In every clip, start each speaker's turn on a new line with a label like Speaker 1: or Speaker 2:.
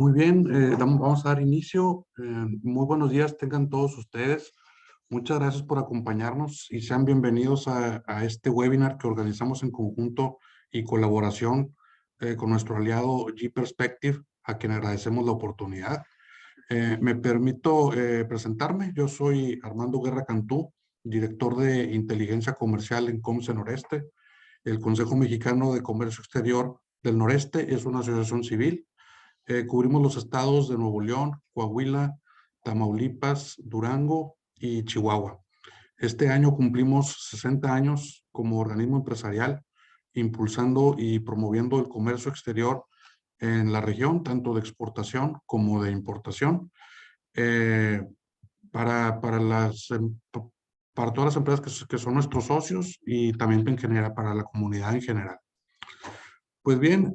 Speaker 1: Muy bien, vamos a dar inicio. Muy buenos días tengan todos ustedes. Muchas gracias por acompañarnos y sean bienvenidos a este webinar que organizamos en conjunto y colaboración con nuestro aliado G-Perspective, a quien agradecemos la oportunidad. Me permito presentarme. Yo soy Armando Guerra Cantú, director de Inteligencia Comercial en COMCE Noreste. El Consejo Mexicano de Comercio Exterior del Noreste es una asociación civil. Cubrimos los estados de Nuevo León, Coahuila, Tamaulipas, Durango y Chihuahua. Este año cumplimos 60 años como organismo empresarial, impulsando y promoviendo el comercio exterior en la región, tanto de exportación como de importación, eh, para para todas las empresas que son nuestros socios y también en general para la comunidad en general. Pues bien,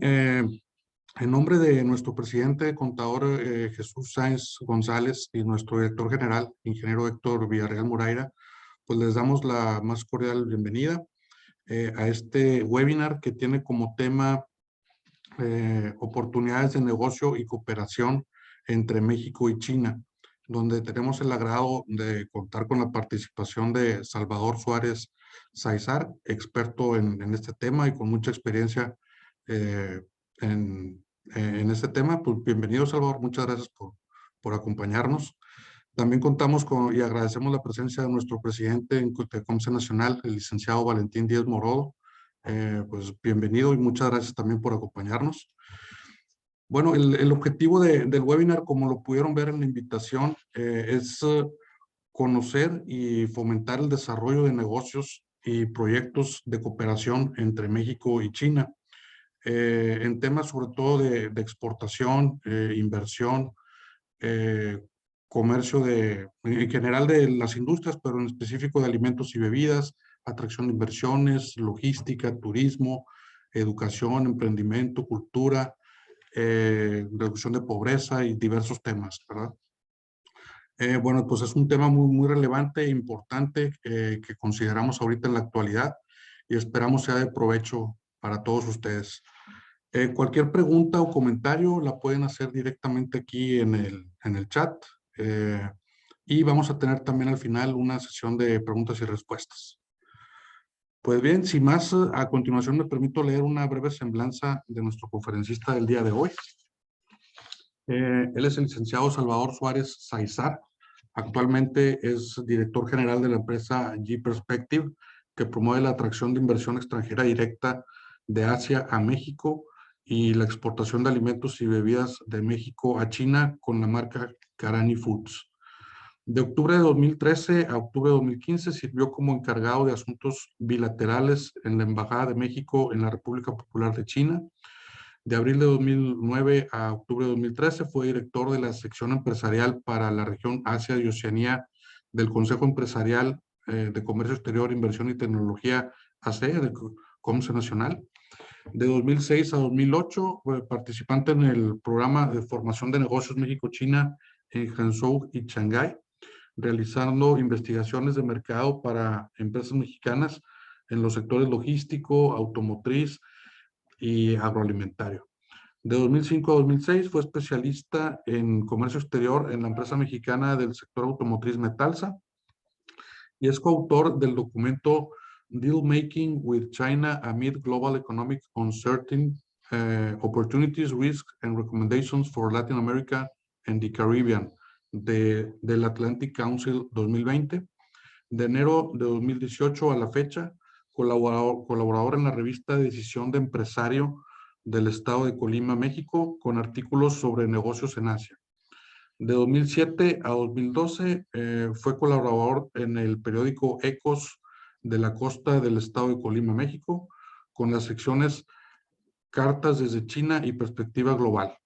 Speaker 1: en nombre de nuestro presidente, contador Jesús Sáenz González, y nuestro director general, ingeniero Héctor Villarreal Moreira, pues les damos la más cordial bienvenida a este webinar que tiene como tema oportunidades de negocio y cooperación entre México y China, donde tenemos el agrado de contar con la participación de Salvador Suárez Saizar, experto en este tema y con mucha experiencia eh, en este tema. Pues bienvenido, Salvador, muchas gracias por acompañarnos. También contamos con y agradecemos la presencia de nuestro presidente en COMCE Nacional, el licenciado Valentín Díaz Morodo. Pues bienvenido y muchas gracias también por acompañarnos. Bueno, el objetivo del webinar, como lo pudieron ver en la invitación, es conocer y fomentar el desarrollo de negocios y proyectos de cooperación entre México y China, en temas sobre todo de exportación, inversión, eh, comercio en general de las industrias, pero en específico de alimentos y bebidas, atracción de inversiones, logística, turismo, educación, emprendimiento, cultura, reducción de pobreza y diversos temas, ¿verdad? Bueno, pues es un tema muy relevante e importante que consideramos ahorita en la actualidad y esperamos sea de provecho para todos ustedes. Cualquier pregunta o comentario la pueden hacer directamente aquí en el chat. eh, y vamos a tener también al final una sesión de preguntas y respuestas. Pues bien, sin más, a continuación me permito leer una breve semblanza de nuestro conferencista del día de hoy. Él es el licenciado Salvador Suárez Saizar. Actualmente es director general de la empresa G-Perspective, que promueve la atracción de inversión extranjera directa de Asia a México y la exportación de alimentos y bebidas de México a China con la marca Karani Foods. De octubre de 2013 a octubre de 2015 sirvió como encargado de asuntos bilaterales en la Embajada de México en la República Popular de China. De abril de 2009 a octubre de 2013 fue director de la sección empresarial para la región Asia y Oceanía del Consejo Empresarial de Comercio Exterior, Inversión y Tecnología ACE, del COMCE Nacional. De 2006 a 2008 fue participante en el programa de formación de negocios México-China en Hangzhou y Shanghái, realizando investigaciones de mercado para empresas mexicanas en los sectores logístico, automotriz y agroalimentario. De 2005 a 2006 fue especialista en comercio exterior en la empresa mexicana del sector automotriz Metalsa y es coautor del documento Deal Making with China Amid Global Economic Uncertainty, Opportunities, Risks and Recommendations for Latin America and the Caribbean del Atlantic Council 2020. De enero de 2018 a la fecha, colaborador en la revista Decisión de Empresario del Estado de Colima, México, con artículos sobre negocios en Asia. De 2007 a 2012 fue colaborador en el periódico Ecos de la Costa del Estado de Colima, México, con las secciones Cartas desde China y Perspectiva Global.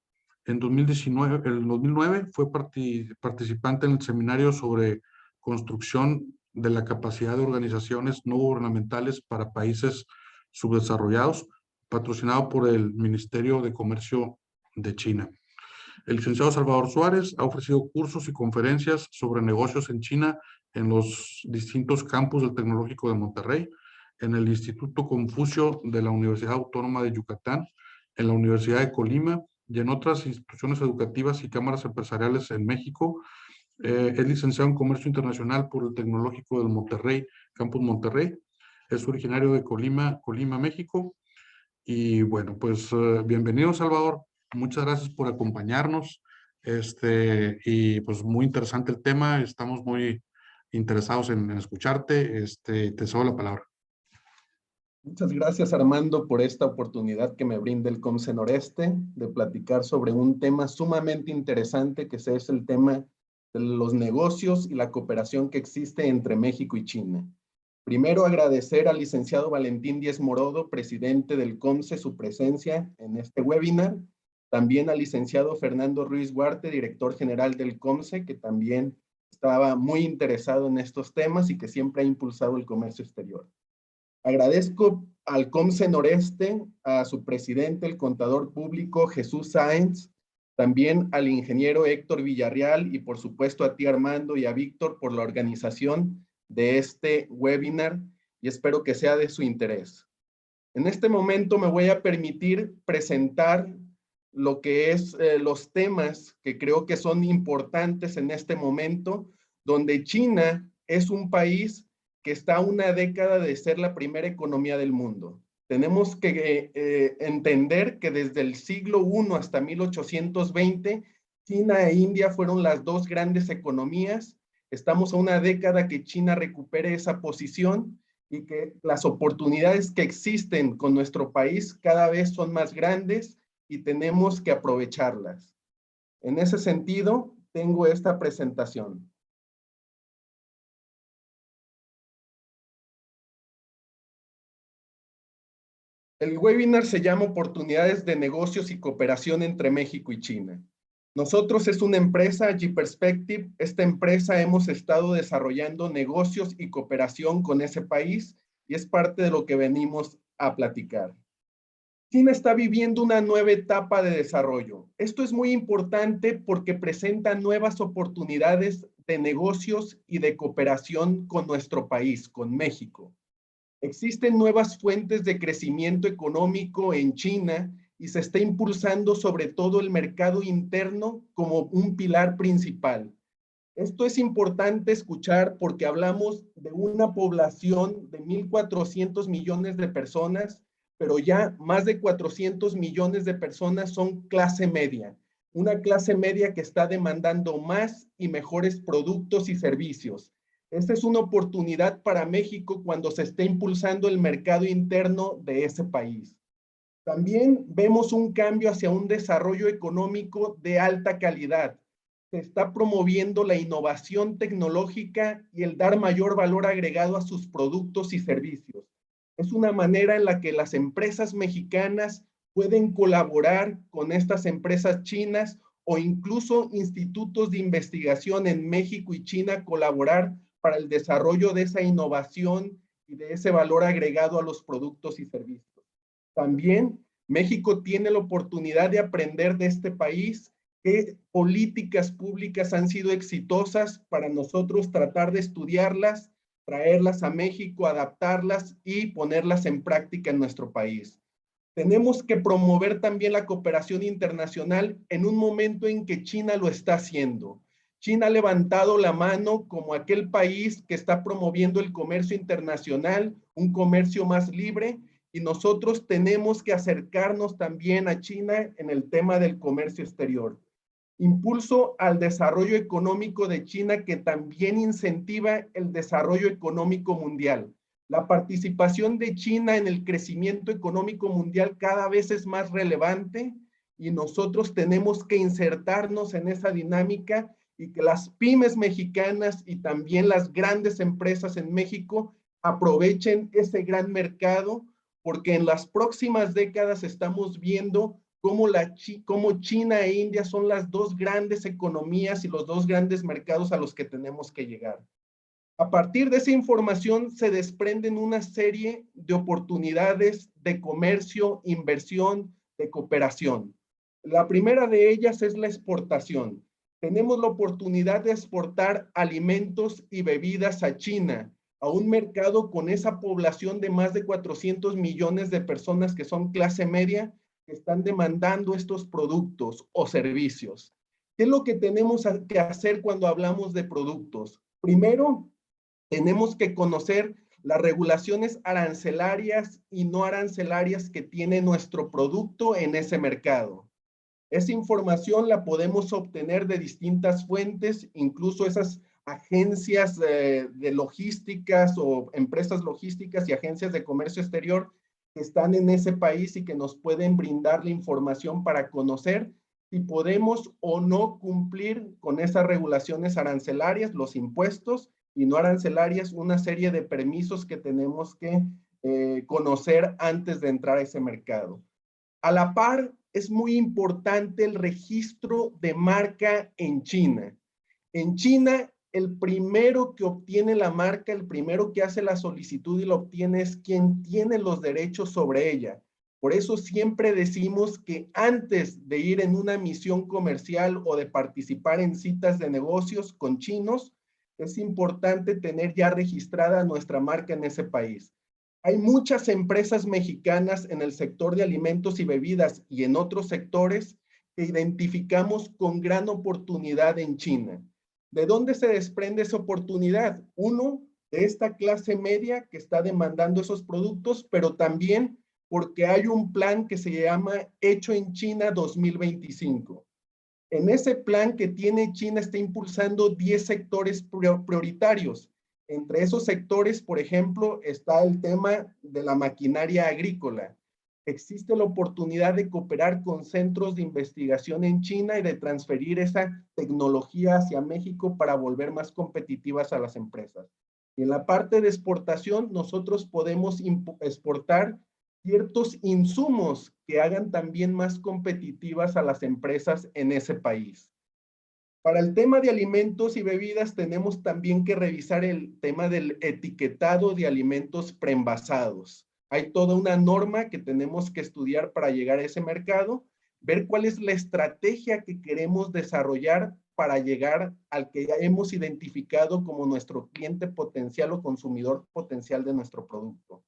Speaker 1: En 2009 fue participante en el seminario sobre construcción de la capacidad de organizaciones no gubernamentales para países subdesarrollados, patrocinado por el Ministerio de Comercio de China. El licenciado Salvador Suárez ha ofrecido cursos y conferencias sobre negocios en China en los distintos campus del Tecnológico de Monterrey, en el Instituto Confucio de la Universidad Autónoma de Yucatán, en la Universidad de Colima y en otras instituciones educativas y cámaras empresariales en México. Es licenciado en Comercio Internacional por el Tecnológico del Monterrey, Campus Monterrey. Es originario de Colima, México. Y bueno, pues bienvenido, Salvador. Muchas gracias por acompañarnos. Y pues muy interesante el tema. Estamos muy interesados en escucharte. Te cedo la palabra.
Speaker 2: Muchas gracias, Armando, por esta oportunidad que me brinda el COMCE Noreste de platicar sobre un tema sumamente interesante, que es el tema de los negocios y la cooperación que existe entre México y China. Primero, agradecer al licenciado Valentín Díez Morodo, presidente del COMCE, su presencia en este webinar. También al licenciado Fernando Ruiz Huarte, director general del COMCE, que también estaba muy interesado en estos temas y que siempre ha impulsado el comercio exterior. Agradezco al COMCE Noreste, a su presidente, el contador público Jesús Sáenz, también al ingeniero Héctor Villarreal y por supuesto a ti, Armando, y a Víctor por la organización de este webinar, y espero que sea de su interés. En este momento me voy a permitir presentar lo que es los temas que creo que son importantes en este momento, donde China es un país que está a una década de ser la primera economía del mundo. Tenemos que entender que desde el siglo I hasta 1820, China e India fueron las dos grandes economías. Estamos a una década que China recupere esa posición y que las oportunidades que existen con nuestro país cada vez son más grandes y tenemos que aprovecharlas. En ese sentido, tengo esta presentación. El webinar se llama Oportunidades de Negocios y Cooperación entre México y China. Nosotros es una empresa, G-Perspective. Esta empresa hemos estado desarrollando negocios y cooperación con ese país y es parte de lo que venimos a platicar. China está viviendo una nueva etapa de desarrollo. Esto es muy importante porque presenta nuevas oportunidades de negocios y de cooperación con nuestro país, con México. Existen nuevas fuentes de crecimiento económico en China y se está impulsando sobre todo el mercado interno como un pilar principal. Esto es importante escuchar porque hablamos de una población de 1.400 millones de personas, pero ya más de 400 millones de personas son clase media. Una clase media que está demandando más y mejores productos y servicios. Esta es una oportunidad para México cuando se esté impulsando el mercado interno de ese país. También vemos un cambio hacia un desarrollo económico de alta calidad. Se está promoviendo la innovación tecnológica y el dar mayor valor agregado a sus productos y servicios. Es una manera en la que las empresas mexicanas pueden colaborar con estas empresas chinas o incluso institutos de investigación en México y China colaborar para el desarrollo de esa innovación y de ese valor agregado a los productos y servicios. También México tiene la oportunidad de aprender de este país qué políticas públicas han sido exitosas para nosotros tratar de estudiarlas, traerlas a México, adaptarlas y ponerlas en práctica en nuestro país. Tenemos que promover también la cooperación internacional en un momento en que China lo está haciendo. China ha levantado la mano como aquel país que está promoviendo el comercio internacional, un comercio más libre, y nosotros tenemos que acercarnos también a China en el tema del comercio exterior. Impulso al desarrollo económico de China que también incentiva el desarrollo económico mundial. La participación de China en el crecimiento económico mundial cada vez es más relevante y nosotros tenemos que insertarnos en esa dinámica y que las pymes mexicanas y también las grandes empresas en México aprovechen ese gran mercado, porque en las próximas décadas estamos viendo cómo China e India son las dos grandes economías y los dos grandes mercados a los que tenemos que llegar. A partir de esa información se desprenden una serie de oportunidades de comercio, inversión, de cooperación. La primera de ellas es la exportación. Tenemos la oportunidad de exportar alimentos y bebidas a China, a un mercado con esa población de más de 400 millones de personas que son clase media, que están demandando estos productos o servicios. ¿Qué es lo que tenemos que hacer cuando hablamos de productos? Primero, tenemos que conocer las regulaciones arancelarias y no arancelarias que tiene nuestro producto en ese mercado. Esa información la podemos obtener de distintas fuentes, incluso esas agencias de logísticas o empresas logísticas y agencias de comercio exterior que están en ese país y que nos pueden brindar la información para conocer si podemos o no cumplir con esas regulaciones arancelarias, los impuestos, y no arancelarias, una serie de permisos que tenemos que conocer antes de entrar a ese mercado. A la par, es muy importante el registro de marca en China. En China, el primero que obtiene la marca, el primero que hace la solicitud y la obtiene es quien tiene los derechos sobre ella. Por eso siempre decimos que antes de ir en una misión comercial o de participar en citas de negocios con chinos, es importante tener ya registrada nuestra marca en ese país. Hay muchas empresas mexicanas en el sector de alimentos y bebidas y en otros sectores que identificamos con gran oportunidad en China. ¿De dónde se desprende esa oportunidad? Uno, de esta clase media que está demandando esos productos, pero también porque hay un plan que se llama Hecho en China 2025. En ese plan que tiene China está impulsando 10 sectores prioritarios. Entre esos sectores, por ejemplo, está el tema de la maquinaria agrícola. Existe la oportunidad de cooperar con centros de investigación en China y de transferir esa tecnología hacia México para volver más competitivas a las empresas. Y en la parte de exportación, nosotros podemos exportar ciertos insumos que hagan también más competitivas a las empresas en ese país. Para el tema de alimentos y bebidas, tenemos también que revisar el tema del etiquetado de alimentos preenvasados. Hay toda una norma que tenemos que estudiar para llegar a ese mercado, ver cuál es la estrategia que queremos desarrollar para llegar al que ya hemos identificado como nuestro cliente potencial o consumidor potencial de nuestro producto.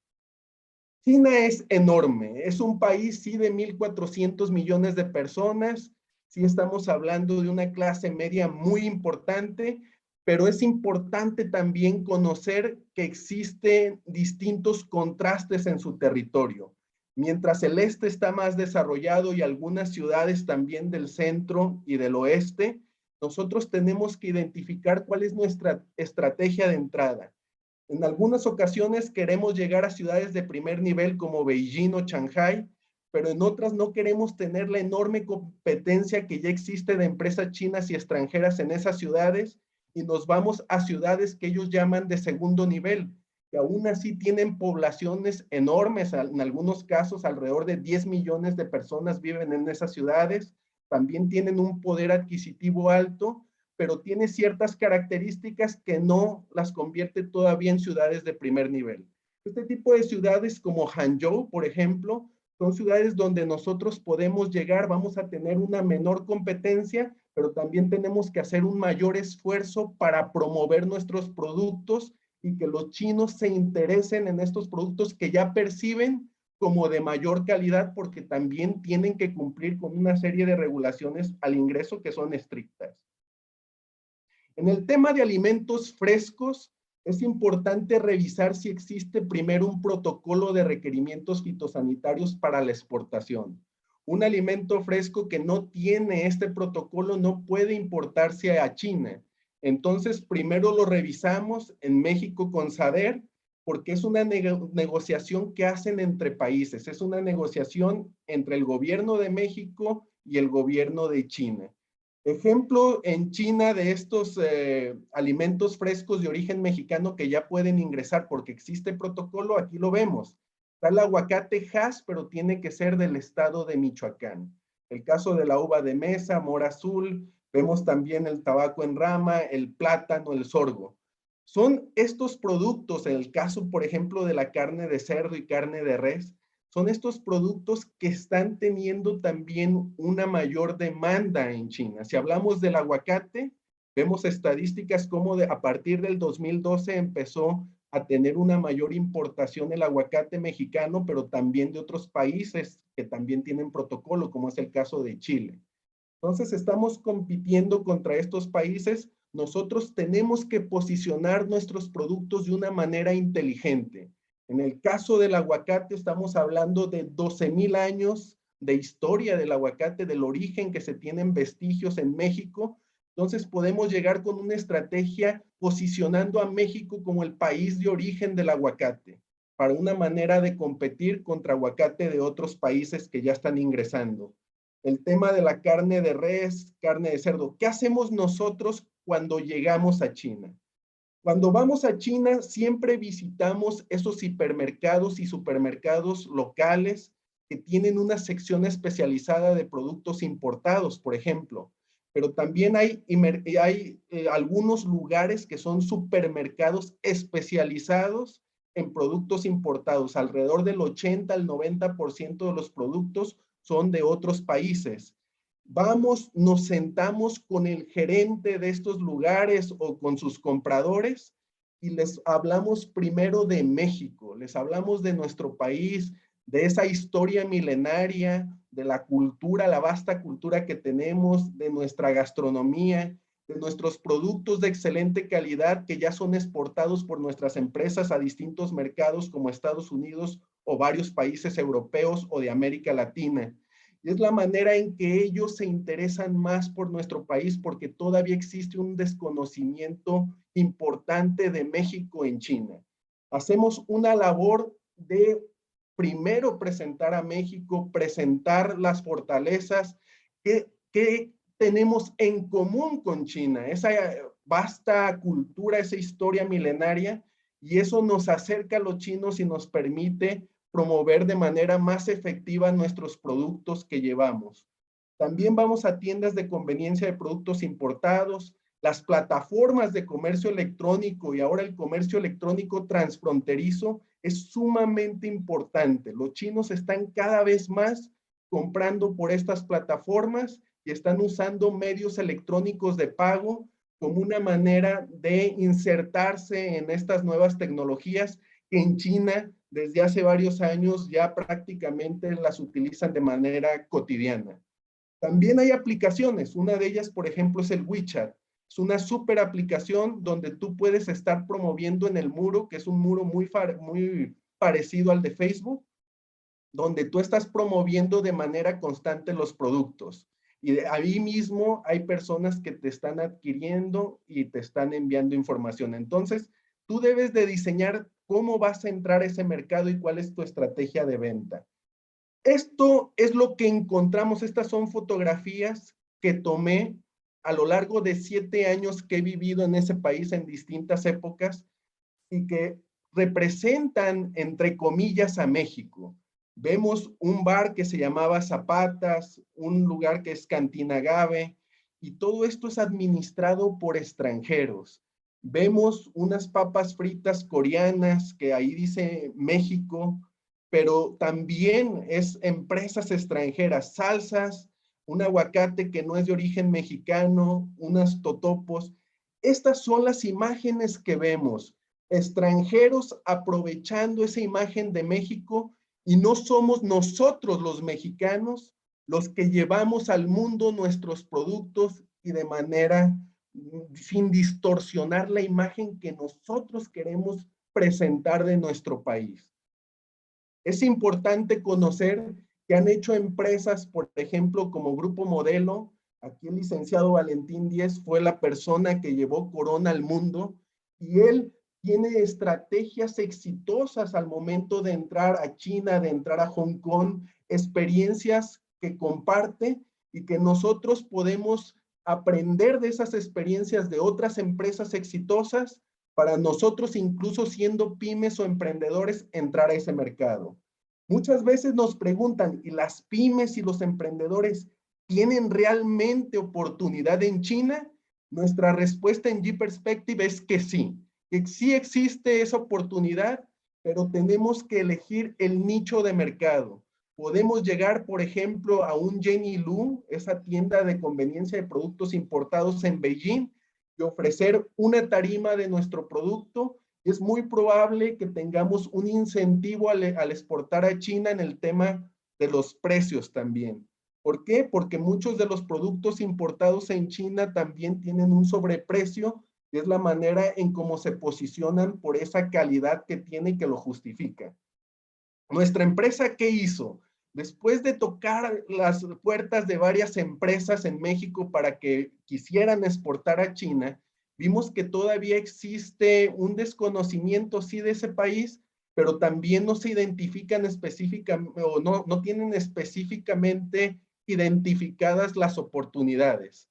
Speaker 2: China es enorme, es un país, sí, de 1.400 millones de personas, sí estamos hablando de una clase media muy importante, pero es importante también conocer que existen distintos contrastes en su territorio. Mientras el este está más desarrollado y algunas ciudades también del centro y del oeste, nosotros tenemos que identificar cuál es nuestra estrategia de entrada. En algunas ocasiones queremos llegar a ciudades de primer nivel como Beijing o Shanghai, pero en otras no queremos tener la enorme competencia que ya existe de empresas chinas y extranjeras en esas ciudades y nos vamos a ciudades que ellos llaman de segundo nivel, que aún así tienen poblaciones enormes, en algunos casos alrededor de 10 millones de personas viven en esas ciudades, también tienen un poder adquisitivo alto, pero tiene ciertas características que no las convierte todavía en ciudades de primer nivel. Este tipo de ciudades como Hangzhou, por ejemplo, son ciudades donde nosotros podemos llegar, vamos a tener una menor competencia, pero también tenemos que hacer un mayor esfuerzo para promover nuestros productos y que los chinos se interesen en estos productos que ya perciben como de mayor calidad porque también tienen que cumplir con una serie de regulaciones al ingreso que son estrictas. En el tema de alimentos frescos, es importante revisar si existe primero un protocolo de requerimientos fitosanitarios para la exportación. Un alimento fresco que no tiene este protocolo no puede importarse a China. Entonces, primero lo revisamos en México con SADER, porque es una negociación que hacen entre países. Es una negociación entre el gobierno de México y el gobierno de China. Ejemplo en China de estos alimentos frescos de origen mexicano que ya pueden ingresar porque existe protocolo, aquí lo vemos. Está el aguacate Hass, pero tiene que ser del estado de Michoacán. El caso de la uva de mesa, mora azul, vemos también el tabaco en rama, el plátano, el sorgo. Son estos productos, en el caso, por ejemplo, de la carne de cerdo y carne de res, son estos productos que están teniendo también una mayor demanda en China. Si hablamos del aguacate, vemos estadísticas como a partir del 2012 empezó a tener una mayor importación del aguacate mexicano, pero también de otros países que también tienen protocolo, como es el caso de Chile. Entonces, estamos compitiendo contra estos países. Nosotros tenemos que posicionar nuestros productos de una manera inteligente. En el caso del aguacate, estamos hablando de 12,000 años de historia del aguacate, del origen que se tienen vestigios en México. Entonces, podemos llegar con una estrategia posicionando a México como el país de origen del aguacate, para una manera de competir contra aguacate de otros países que ya están ingresando. El tema de la carne de res, carne de cerdo. ¿Qué hacemos nosotros cuando llegamos a China? Cuando vamos a China, siempre visitamos esos hipermercados y supermercados locales que tienen una sección especializada de productos importados, por ejemplo. Pero también hay algunos lugares que son supermercados especializados en productos importados. Alrededor del 80 al 90% de los productos son de otros países. Vamos, nos sentamos con el gerente de estos lugares o con sus compradores y les hablamos primero de México, les hablamos de nuestro país, de esa historia milenaria, de la cultura, la vasta cultura que tenemos, de nuestra gastronomía, de nuestros productos de excelente calidad que ya son exportados por nuestras empresas a distintos mercados como Estados Unidos o varios países europeos o de América Latina. Y es la manera en que ellos se interesan más por nuestro país porque todavía existe un desconocimiento importante de México en China. Hacemos una labor de primero presentar a México, presentar las fortalezas que tenemos en común con China, esa vasta cultura, esa historia milenaria, y eso nos acerca a los chinos y nos permite promover de manera más efectiva nuestros productos que llevamos. También vamos a tiendas de conveniencia de productos importados, las plataformas de comercio electrónico y ahora el comercio electrónico transfronterizo es sumamente importante. Los chinos están cada vez más comprando por estas plataformas y están usando medios electrónicos de pago como una manera de insertarse en estas nuevas tecnologías que en China desde hace varios años ya prácticamente las utilizan de manera cotidiana. También hay aplicaciones, una de ellas, por ejemplo, es el WeChat. Es una súper aplicación donde tú puedes estar promoviendo en el muro, que es un muro muy parecido al de Facebook, donde tú estás promoviendo de manera constante los productos. Y ahí mismo hay personas que te están adquiriendo y te están enviando información. Entonces, tú debes de diseñar cómo vas a entrar a ese mercado y cuál es tu estrategia de venta. Esto es lo que encontramos. Estas son fotografías que tomé a lo largo de 7 años que he vivido en ese país en distintas épocas y que representan, entre comillas, a México. Vemos un bar que se llamaba Zapatas, un lugar que es Cantina Agave, y todo esto es administrado por extranjeros. Vemos unas papas fritas coreanas que ahí dice México, pero también es empresas extranjeras, salsas, un aguacate que no es de origen mexicano, unas totopos. Estas son las imágenes que vemos, extranjeros aprovechando esa imagen de México y no somos nosotros los mexicanos los que llevamos al mundo nuestros productos y de manera sin distorsionar la imagen que nosotros queremos presentar de nuestro país. Es importante conocer que han hecho empresas, por ejemplo, como Grupo Modelo. Aquí el licenciado Valentín Díez fue la persona que llevó Corona al mundo y él tiene estrategias exitosas al momento de entrar a China, de entrar a Hong Kong, experiencias que comparte y que nosotros podemos aprender de esas experiencias de otras empresas exitosas para nosotros, incluso siendo pymes o emprendedores, entrar a ese mercado. Muchas veces nos preguntan, ¿y las pymes y los emprendedores tienen realmente oportunidad en China? Nuestra respuesta en G-Perspective es que sí existe esa oportunidad, pero tenemos que elegir el nicho de mercado. Podemos llegar, por ejemplo, a un Jenny Lu, esa tienda de conveniencia de productos importados en Beijing, y ofrecer una tarima de nuestro producto Es muy probable que tengamos un incentivo al exportar a China en el tema de los precios también. ¿Por qué? Porque muchos de los productos importados en China también tienen un sobreprecio, que es la manera en cómo se posicionan por esa calidad que tiene y que lo justifica. Nuestra empresa, ¿qué hizo? Después de tocar las puertas de varias empresas en México para que quisieran exportar a China, vimos que todavía existe un desconocimiento, sí, de ese país, pero también no se identifican específicamente o no tienen específicamente identificadas las oportunidades.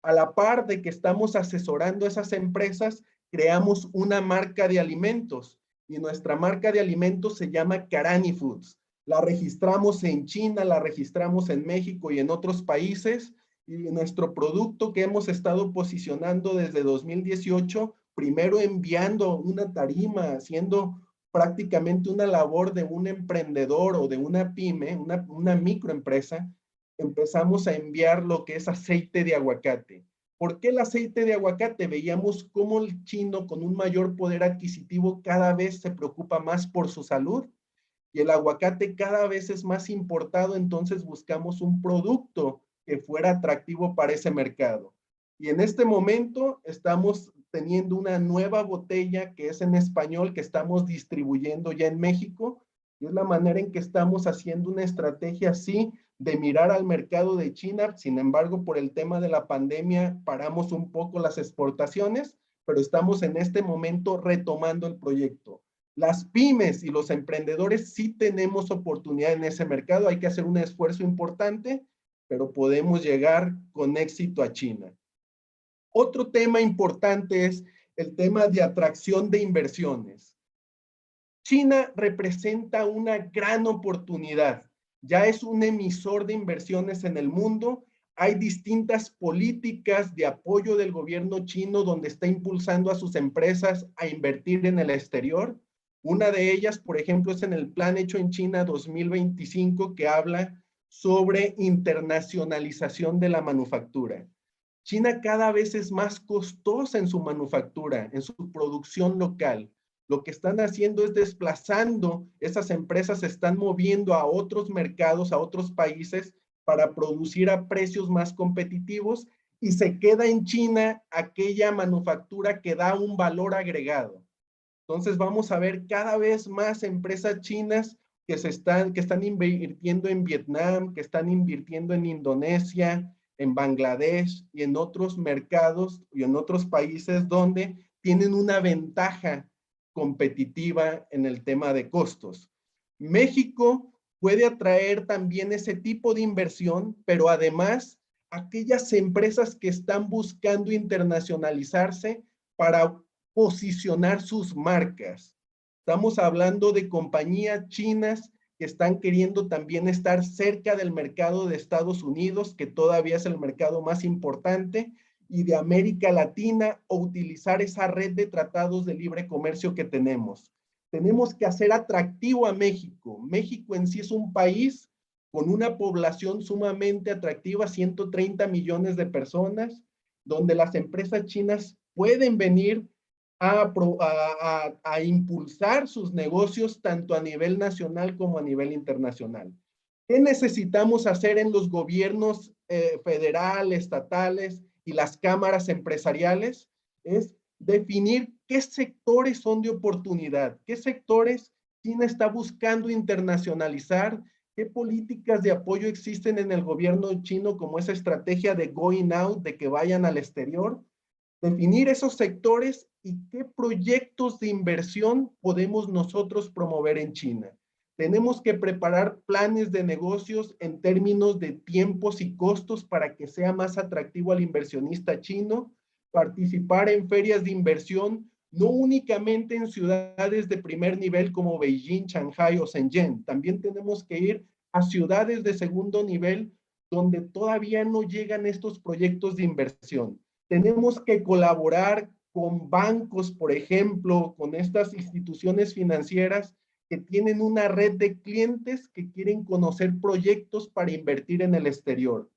Speaker 2: A la par de que estamos asesorando a esas empresas, creamos una marca de alimentos y nuestra marca de alimentos se llama Karani Foods. La registramos en China, la registramos en México y en otros países, y nuestro producto que hemos estado posicionando desde 2018, primero enviando una tarima, haciendo prácticamente una labor de un emprendedor o de una pyme, una microempresa, empezamos a enviar lo que es aceite de aguacate. ¿Por qué el aceite de aguacate? Veíamos cómo el chino con un mayor poder adquisitivo cada vez se preocupa más por su salud y el aguacate cada vez es más importado, entonces buscamos un producto que fuera atractivo para ese mercado. Y en este momento estamos teniendo una nueva botella que es en español que estamos distribuyendo ya en México y es la manera en que estamos haciendo una estrategia así de mirar al mercado de China. Sin embargo, por el tema de la pandemia paramos un poco las exportaciones, pero estamos en este momento retomando el proyecto. Las pymes y los emprendedores sí tenemos oportunidad en ese mercado, hay que hacer un esfuerzo importante, pero podemos llegar con éxito a China. Otro tema importante es el tema de atracción de inversiones. China representa una gran oportunidad, ya es un emisor de inversiones en el mundo, hay distintas políticas de apoyo del gobierno chino donde está impulsando a sus empresas a invertir en el exterior. Una de ellas, por ejemplo, es en el Plan Hecho en China 2025 que habla sobre internacionalización de la manufactura. China cada vez es más costosa en su manufactura, en su producción local. Lo que están haciendo es desplazando, esas empresas se están moviendo a otros mercados, a otros países para producir a precios más competitivos y se queda en China aquella manufactura que da un valor agregado. Entonces vamos a ver cada vez más empresas chinas que están invirtiendo en Vietnam, que están invirtiendo en Indonesia, en Bangladesh y en otros mercados y en otros países donde tienen una ventaja competitiva en el tema de costos. México puede atraer también ese tipo de inversión, pero además aquellas empresas que están buscando internacionalizarse para posicionar sus marcas. Estamos hablando de compañías chinas que están queriendo también estar cerca del mercado de Estados Unidos, que todavía es el mercado más importante, y de América Latina, o utilizar esa red de tratados de libre comercio que tenemos. Tenemos que hacer atractivo a México. México en sí es un país con una población sumamente atractiva, 130 millones de personas, donde las empresas chinas pueden venir a impulsar sus negocios tanto a nivel nacional como a nivel internacional. ¿Qué necesitamos hacer en los gobiernos federal, estatales y las cámaras empresariales? Es definir qué sectores son de oportunidad, qué sectores China está buscando internacionalizar, qué políticas de apoyo existen en el gobierno chino como esa estrategia de going out, de que vayan al exterior, definir esos sectores y qué proyectos de inversión podemos nosotros promover en China. Tenemos que preparar planes de negocios en términos de tiempos y costos para que sea más atractivo al inversionista chino, participar en ferias de inversión, no únicamente en ciudades de primer nivel como Beijing, Shanghai o Shenzhen, también tenemos que ir a ciudades de segundo nivel donde todavía no llegan estos proyectos de inversión. Tenemos que colaborar con bancos, por ejemplo, con estas instituciones financieras que tienen una red de clientes que quieren conocer proyectos para invertir en el exterior.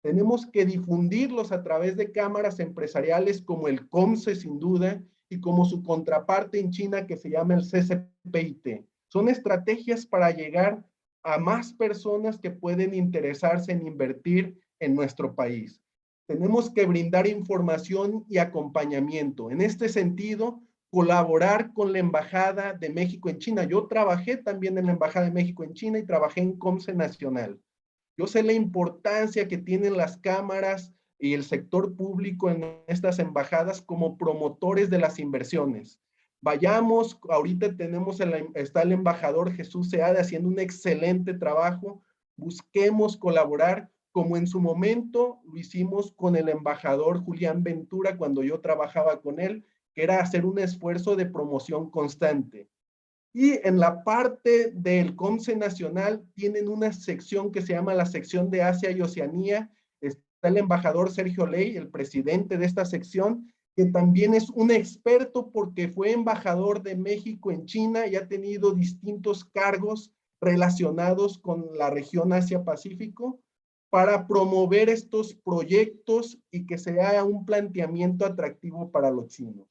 Speaker 2: Tenemos que difundirlos a través de cámaras empresariales como el COMSE, sin duda, y como su contraparte en China que se llama el CCPIT. Son estrategias para llegar a más personas que pueden interesarse en invertir en nuestro país. Tenemos que brindar información y acompañamiento. En este sentido, colaborar con la Embajada de México en China. Yo trabajé también en la Embajada de México en China y trabajé en COMCE Nacional. Yo sé la importancia que tienen las cámaras y el sector público en estas embajadas como promotores de las inversiones. Vayamos, ahorita está el embajador Jesús Seade haciendo un excelente trabajo. Busquemos colaborar como en su momento lo hicimos con el embajador Julián Ventura cuando yo trabajaba con él, que era hacer un esfuerzo de promoción constante. Y en la parte del COMCE Nacional tienen una sección que se llama la sección de Asia y Oceanía. Está el embajador Sergio Ley, el presidente de esta sección, que también es un experto porque fue embajador de México en China y ha tenido distintos cargos relacionados con la región Asia-Pacífico para promover estos proyectos y que sea un planteamiento atractivo para los chinos.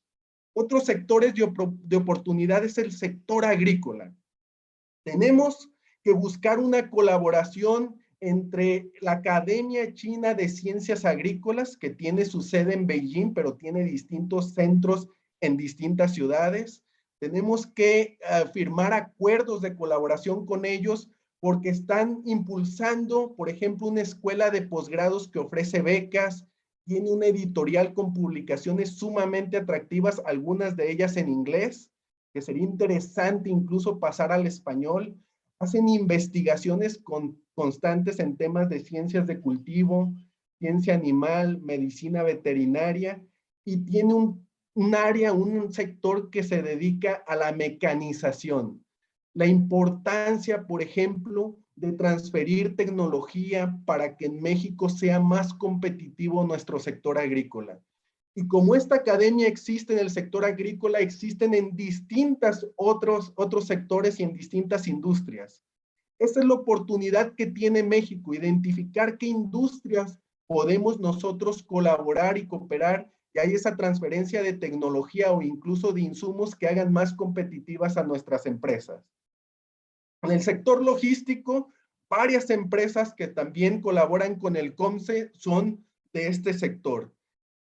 Speaker 2: Otros sectores de oportunidad es el sector agrícola. Tenemos que buscar una colaboración entre la Academia China de Ciencias Agrícolas, que tiene su sede en Beijing, pero tiene distintos centros en distintas ciudades. Tenemos que firmar acuerdos de colaboración con ellos porque están impulsando, por ejemplo, una escuela de posgrados que ofrece becas, tiene una editorial con publicaciones sumamente atractivas, algunas de ellas en inglés, que sería interesante incluso pasar al español. Hacen investigaciones constantes en temas de ciencias de cultivo, ciencia animal, medicina veterinaria, y tiene un área, un sector que se dedica a la mecanización. La importancia, por ejemplo, de transferir tecnología para que en México sea más competitivo nuestro sector agrícola. Y como esta academia existe en el sector agrícola, existen en distintos otros sectores y en distintas industrias. Esa es la oportunidad que tiene México, identificar qué industrias podemos nosotros colaborar y cooperar, y hay esa transferencia de tecnología o incluso de insumos que hagan más competitivas a nuestras empresas. En el sector logístico, varias empresas que también colaboran con el COMCE son de este sector.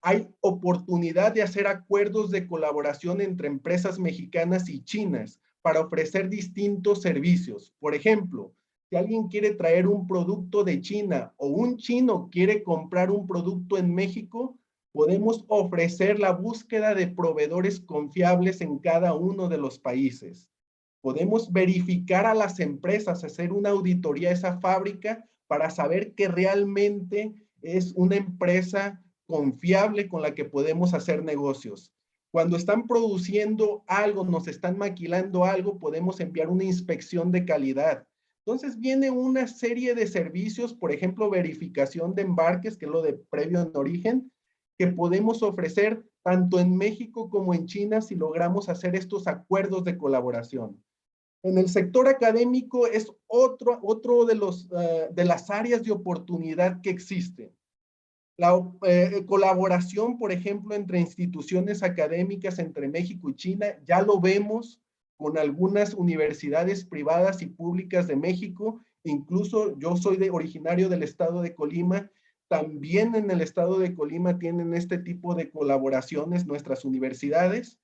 Speaker 2: Hay oportunidad de hacer acuerdos de colaboración entre empresas mexicanas y chinas para ofrecer distintos servicios. Por ejemplo, si alguien quiere traer un producto de China o un chino quiere comprar un producto en México, podemos ofrecer la búsqueda de proveedores confiables en cada uno de los países. Podemos verificar a las empresas, hacer una auditoría a esa fábrica para saber que realmente es una empresa confiable con la que podemos hacer negocios. Cuando están produciendo algo, nos están maquilando algo, podemos enviar una inspección de calidad. Entonces viene una serie de servicios, por ejemplo, verificación de embarques, que es lo de previo en origen, que podemos ofrecer tanto en México como en China si logramos hacer estos acuerdos de colaboración. En el sector académico es otro de las áreas de oportunidad que existen. La colaboración, por ejemplo, entre instituciones académicas entre México y China, ya lo vemos con algunas universidades privadas y públicas de México. Incluso yo soy originario del estado de Colima. También en el estado de Colima tienen este tipo de colaboraciones nuestras universidades.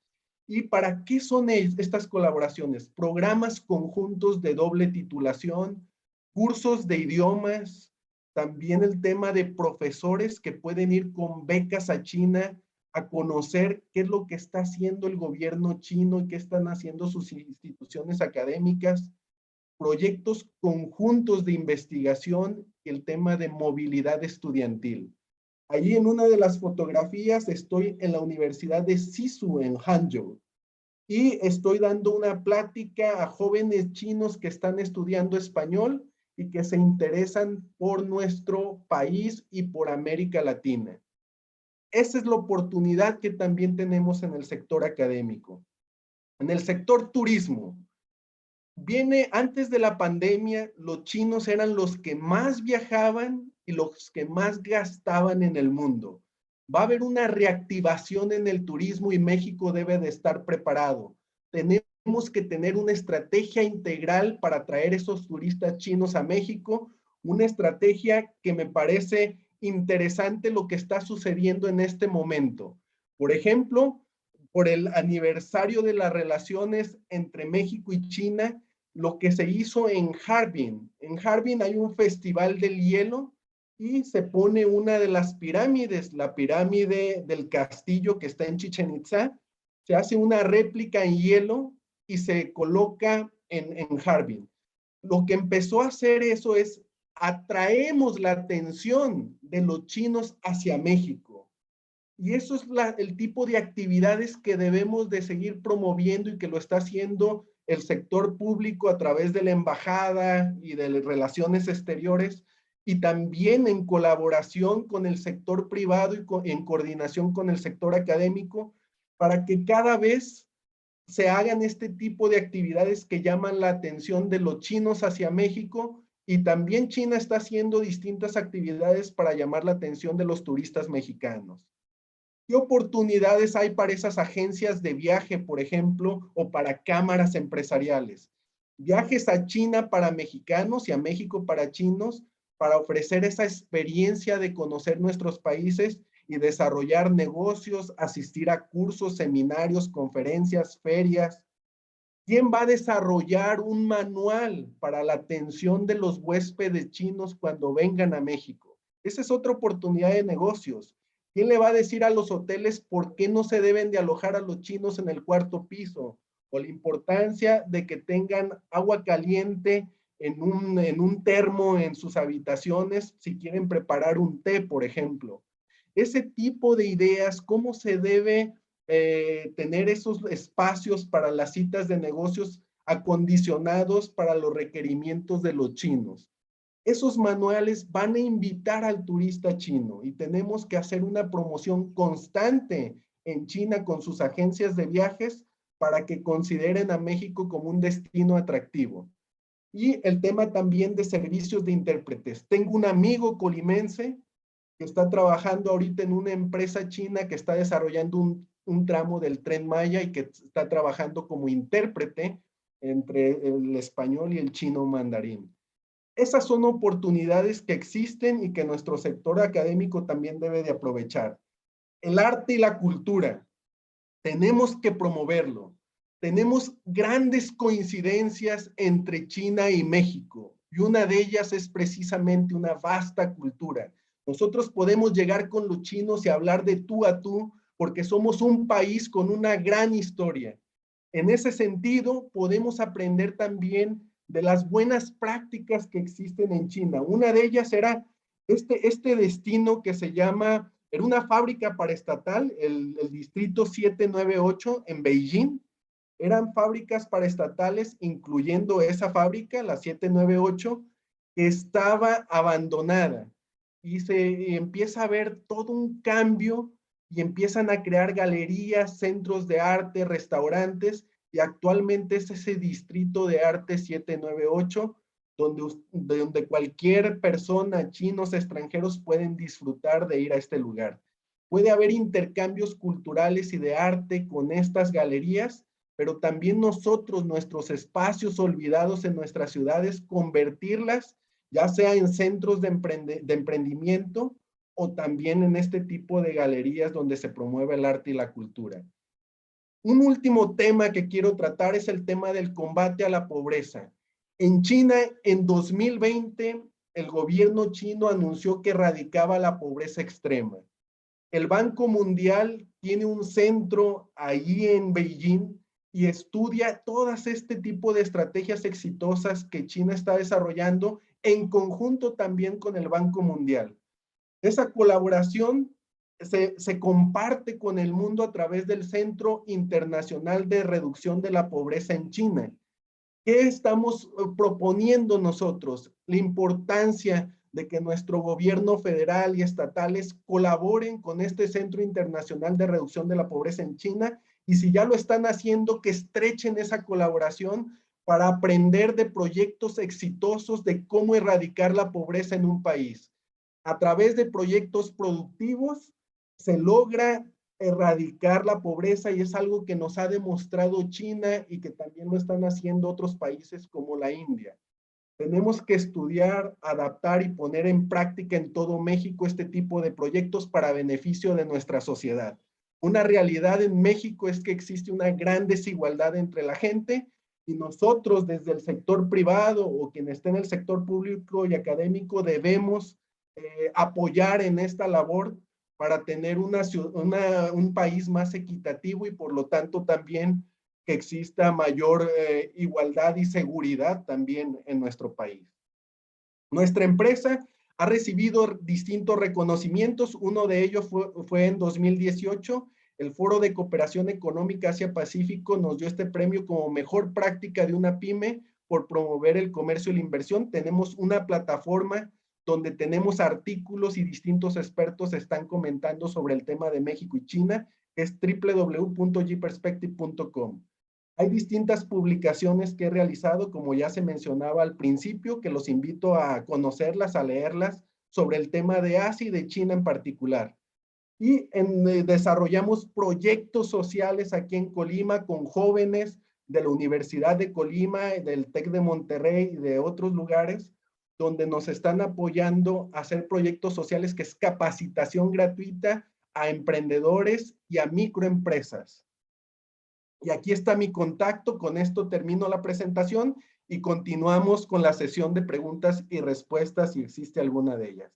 Speaker 2: ¿Y para qué son estas colaboraciones? Programas conjuntos de doble titulación, cursos de idiomas, también el tema de profesores que pueden ir con becas a China a conocer qué es lo que está haciendo el gobierno chino y qué están haciendo sus instituciones académicas, proyectos conjuntos de investigación y el tema de movilidad estudiantil. Allí en una de las fotografías estoy en la Universidad de Sisu en Hangzhou y estoy dando una plática a jóvenes chinos que están estudiando español y que se interesan por nuestro país y por América Latina. Esa es la oportunidad que también tenemos en el sector académico. En el sector turismo, antes de la pandemia, los chinos eran los que más viajaban y los que más gastaban en el mundo. Va a haber una reactivación en el turismo y México debe de estar preparado. Tenemos que tener una estrategia integral para atraer esos turistas chinos a México, una estrategia que me parece interesante lo que está sucediendo en este momento. Por ejemplo, por el aniversario de las relaciones entre México y China, lo que se hizo en Harbin. En Harbin hay un festival del hielo y se pone una de las pirámides, la pirámide del castillo que está en Chichén Itzá. Se hace una réplica en hielo y se coloca en Harbin. Lo que empezó a hacer eso es atraemos la atención de los chinos hacia México. Y eso es el tipo de actividades que debemos de seguir promoviendo y que lo está haciendo el sector público a través de la embajada y de las relaciones exteriores, y también en colaboración con el sector privado y en coordinación con el sector académico, para que cada vez se hagan este tipo de actividades que llaman la atención de los chinos hacia México, y también China está haciendo distintas actividades para llamar la atención de los turistas mexicanos. ¿Qué oportunidades hay para esas agencias de viaje, por ejemplo, o para cámaras empresariales? Viajes a China para mexicanos y a México para chinos, para ofrecer esa experiencia de conocer nuestros países y desarrollar negocios, asistir a cursos, seminarios, conferencias, ferias. ¿Quién va a desarrollar un manual para la atención de los huéspedes chinos cuando vengan a México? Esa es otra oportunidad de negocios. ¿Quién le va a decir a los hoteles por qué no se deben de alojar a los chinos en el cuarto piso? O la importancia de que tengan agua caliente en un termo en sus habitaciones si quieren preparar un té, por ejemplo. Ese tipo de ideas, cómo se debe tener esos espacios para las citas de negocios acondicionados para los requerimientos de los chinos. Esos manuales van a invitar al turista chino y tenemos que hacer una promoción constante en China con sus agencias de viajes para que consideren a México como un destino atractivo. Y el tema también de servicios de intérpretes. Tengo un amigo colimense que está trabajando ahorita en una empresa china que está desarrollando un tramo del Tren Maya y que está trabajando como intérprete entre el español y el chino mandarín. Esas son oportunidades que existen y que nuestro sector académico también debe de aprovechar. El arte y la cultura, tenemos que promoverlo. Tenemos grandes coincidencias entre China y México, y una de ellas es precisamente una vasta cultura. Nosotros podemos llegar con los chinos y hablar de tú a tú, porque somos un país con una gran historia. En ese sentido, podemos aprender también de las buenas prácticas que existen en China. Una de ellas era este destino que se llama, era una fábrica paraestatal, el distrito 798 en Beijing. Eran fábricas paraestatales, incluyendo esa fábrica, la 798, que estaba abandonada. Y se empieza a ver todo un cambio y empiezan a crear galerías, centros de arte, restaurantes, y actualmente es ese distrito de arte 798, donde cualquier persona, chinos, extranjeros, pueden disfrutar de ir a este lugar. Puede haber intercambios culturales y de arte con estas galerías, pero también nosotros, nuestros espacios olvidados en nuestras ciudades, convertirlas ya sea en centros de emprendimiento o también en este tipo de galerías donde se promueve el arte y la cultura. Un último tema que quiero tratar es el tema del combate a la pobreza. En China, en 2020, el gobierno chino anunció que erradicaba la pobreza extrema. El Banco Mundial tiene un centro allí en Beijing y estudia todas este tipo de estrategias exitosas que China está desarrollando en conjunto también con el Banco Mundial. Esa colaboración se comparte con el mundo a través del Centro Internacional de Reducción de la Pobreza en China. ¿Qué estamos proponiendo nosotros? La importancia de que nuestro gobierno federal y estatales colaboren con este Centro Internacional de Reducción de la Pobreza en China, y si ya lo están haciendo, que estrechen esa colaboración para aprender de proyectos exitosos de cómo erradicar la pobreza en un país. A través de proyectos productivos se logra erradicar la pobreza y es algo que nos ha demostrado China y que también lo están haciendo otros países como la India. Tenemos que estudiar, adaptar y poner en práctica en todo México este tipo de proyectos para beneficio de nuestra sociedad. Una realidad en México es que existe una gran desigualdad entre la gente y nosotros desde el sector privado o quien esté en el sector público y académico debemos apoyar en esta labor para tener un país más equitativo y por lo tanto también que exista mayor igualdad y seguridad también en nuestro país. Nuestra empresa ha recibido distintos reconocimientos. Uno de ellos fue en 2018. El Foro de Cooperación Económica Asia-Pacífico nos dio este premio como mejor práctica de una pyme por promover el comercio y la inversión. Tenemos una plataforma donde tenemos artículos y distintos expertos están comentando sobre el tema de México y China, que es www.gperspective.com. Hay distintas publicaciones que he realizado, como ya se mencionaba al principio, que los invito a conocerlas, a leerlas, sobre el tema de Asia y de China en particular. Y desarrollamos proyectos sociales aquí en Colima con jóvenes de la Universidad de Colima, del TEC de Monterrey y de otros lugares, donde nos están apoyando a hacer proyectos sociales que es capacitación gratuita a emprendedores y a microempresas. Y aquí está mi contacto, con esto termino la presentación y continuamos con la sesión de preguntas y respuestas si existe alguna de ellas.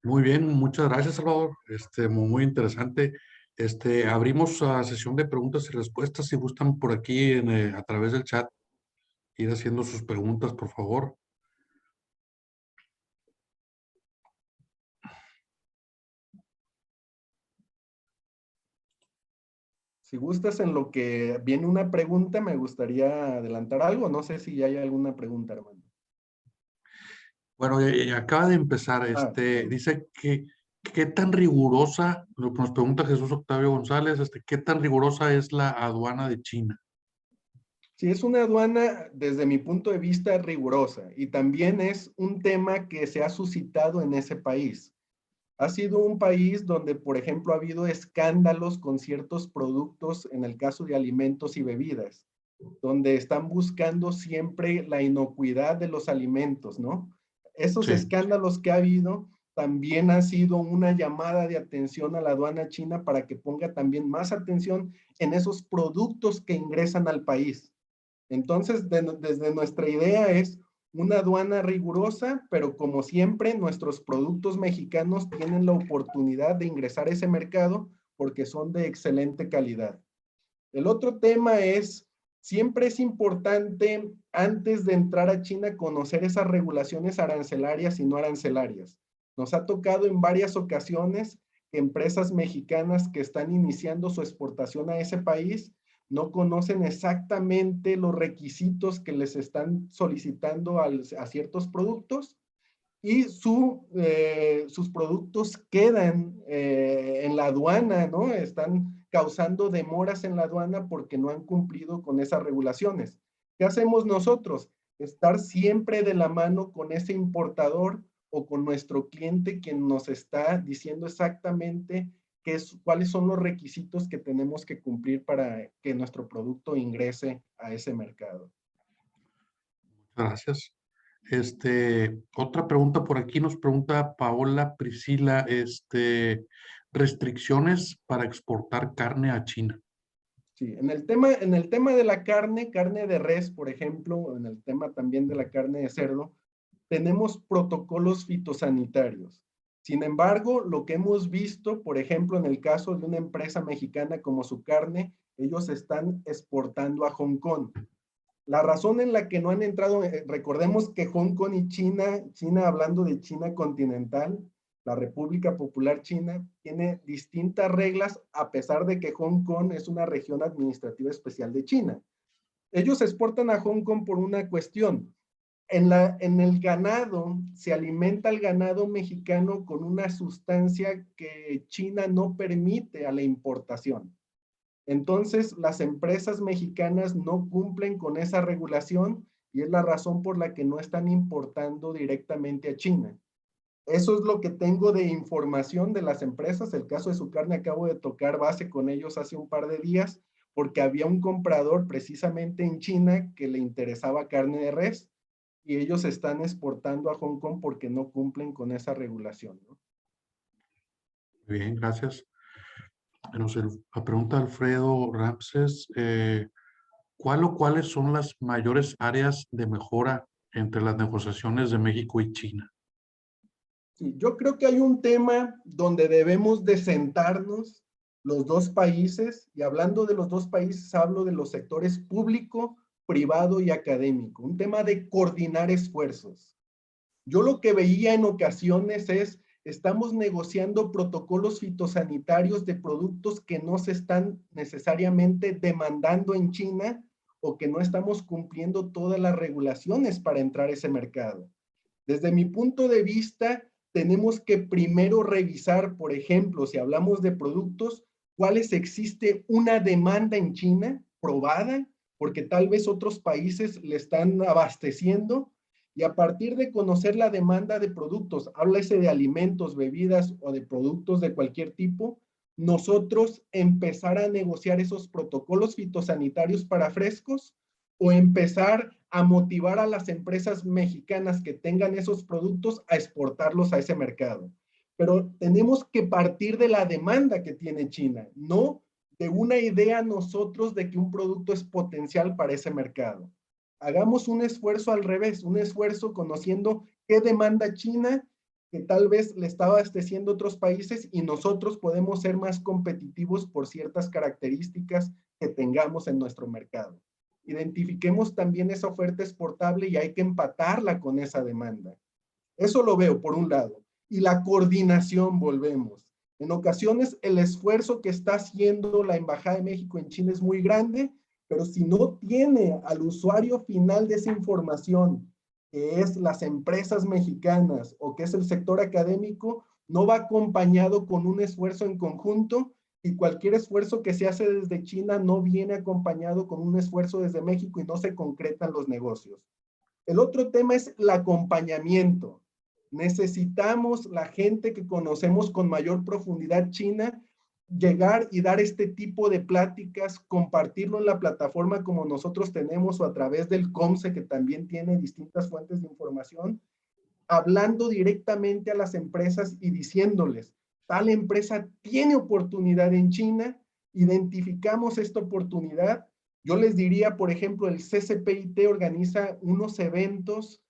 Speaker 1: Muy bien, muchas gracias, Salvador. Muy interesante. Abrimos a sesión de preguntas y respuestas. Si gustan por aquí a través del chat, ir haciendo sus preguntas, por favor.
Speaker 2: Si gustas, en lo que viene una pregunta, me gustaría adelantar algo. No sé si ya hay alguna pregunta, hermano.
Speaker 1: Bueno, acaba de empezar. Dice que qué tan rigurosa, lo que nos pregunta Jesús Octavio González, qué tan rigurosa es la aduana de China.
Speaker 2: Sí, es una aduana desde mi punto de vista rigurosa y también es un tema que se ha suscitado en ese país. Ha sido un país donde, por ejemplo, ha habido escándalos con ciertos productos, en el caso de alimentos y bebidas, donde están buscando siempre la inocuidad de los alimentos, ¿no? Esos
Speaker 1: Sí,
Speaker 2: escándalos que ha habido también han sido una llamada de atención a la aduana china para que ponga también más atención en esos productos que ingresan al país. Entonces, desde nuestra idea es una aduana rigurosa, pero como siempre, nuestros productos mexicanos tienen la oportunidad de ingresar a ese mercado porque son de excelente calidad. El otro tema es, siempre es importante, antes de entrar a China, conocer esas regulaciones arancelarias y no arancelarias. Nos ha tocado en varias ocasiones que empresas mexicanas que están iniciando su exportación a ese país no conocen exactamente los requisitos que les están solicitando a ciertos productos y sus productos quedan en la aduana, ¿no? Están causando demoras en la aduana porque no han cumplido con esas regulaciones. ¿Qué hacemos nosotros? Estar siempre de la mano con ese importador o con nuestro cliente quien nos está diciendo exactamente cuáles son los requisitos que tenemos que cumplir para que nuestro producto ingrese a ese mercado.
Speaker 1: gracias. Otra pregunta por aquí nos pregunta Paola Priscila, restricciones para exportar carne a China.
Speaker 2: Sí, en el tema de la carne de res, por ejemplo, en el tema también de la carne de cerdo, tenemos protocolos fitosanitarios. Sin embargo, lo que hemos visto, por ejemplo, en el caso de una empresa mexicana como Su Carne, ellos están exportando a Hong Kong. La razón en la que no han entrado, recordemos que Hong Kong y China hablando de China continental, la República Popular China, tiene distintas reglas a pesar de que Hong Kong es una región administrativa especial de China. Ellos exportan a Hong Kong por una cuestión. En el ganado, se alimenta el ganado mexicano con una sustancia que China no permite a la importación. Entonces, las empresas mexicanas no cumplen con esa regulación y es la razón por la que no están importando directamente a China. Eso es lo que tengo de información de las empresas. El caso de su carne acabo de tocar base con ellos hace un par de días porque había un comprador precisamente en China que le interesaba carne de res y ellos están exportando a Hong Kong porque no cumplen con esa regulación, ¿no?
Speaker 1: Muy bien, gracias. La pregunta de Alfredo Ramses, ¿cuál o cuáles son las mayores áreas de mejora entre las negociaciones de México y China?
Speaker 2: Sí, yo creo que hay un tema donde debemos de sentarnos los dos países, y hablando de los dos países, hablo de los sectores público, privado y académico, un tema de coordinar esfuerzos. Yo lo que veía en ocasiones es, estamos negociando protocolos fitosanitarios de productos que no se están necesariamente demandando en China o que no estamos cumpliendo todas las regulaciones para entrar a ese mercado. Desde mi punto de vista, tenemos que primero revisar, por ejemplo, si hablamos de productos, cuáles existe una demanda en China probada, porque tal vez otros países le están abasteciendo, y a partir de conocer la demanda de productos, háblese de alimentos, bebidas o de productos de cualquier tipo, nosotros empezar a negociar esos protocolos fitosanitarios para frescos o empezar a motivar a las empresas mexicanas que tengan esos productos a exportarlos a ese mercado. Pero tenemos que partir de la demanda que tiene China, no de una idea nosotros de que un producto es potencial para ese mercado. Hagamos un esfuerzo al revés, un esfuerzo conociendo qué demanda China, que tal vez le está abasteciendo otros países y nosotros podemos ser más competitivos por ciertas características que tengamos en nuestro mercado. Identifiquemos también esa oferta exportable y hay que empatarla con esa demanda. Eso lo veo por un lado. Y la coordinación, volvemos. En ocasiones el esfuerzo que está haciendo la Embajada de México en China es muy grande, pero si no tiene al usuario final de esa información, que es las empresas mexicanas o que es el sector académico, no va acompañado con un esfuerzo en conjunto y cualquier esfuerzo que se hace desde China no viene acompañado con un esfuerzo desde México y no se concretan los negocios. El otro tema es el acompañamiento. Necesitamos la gente que conocemos con mayor profundidad China, llegar y dar este tipo de pláticas, compartirlo en la plataforma como nosotros tenemos o a través del COMSE que también tiene distintas fuentes de información, hablando directamente a las empresas y diciéndoles, tal empresa tiene oportunidad en China, identificamos esta oportunidad. Yo les diría, por ejemplo, el CCPIT organiza unos eventos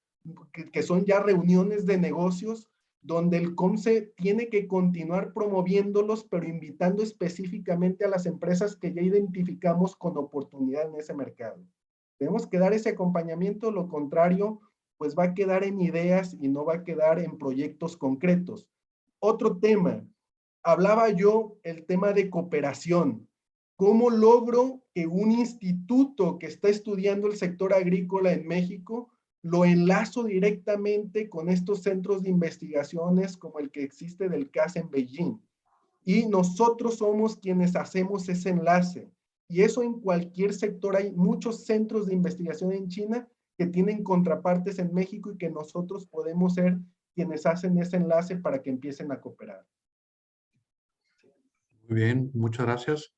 Speaker 2: que son ya reuniones de negocios donde el COMSE tiene que continuar promoviéndolos, pero invitando específicamente a las empresas que ya identificamos con oportunidad en ese mercado. Tenemos que dar ese acompañamiento, lo contrario, pues va a quedar en ideas y no va a quedar en proyectos concretos. Otro tema, hablaba yo el tema de cooperación. ¿Cómo logro que un instituto que está estudiando el sector agrícola en México lo enlazo directamente con estos centros de investigaciones como el que existe del CAS en Beijing? Y nosotros somos quienes hacemos ese enlace. Y eso en cualquier sector. Hay muchos centros de investigación en China que tienen contrapartes en México y que nosotros podemos ser quienes hacen ese enlace para que empiecen a cooperar.
Speaker 1: Muy bien, muchas gracias.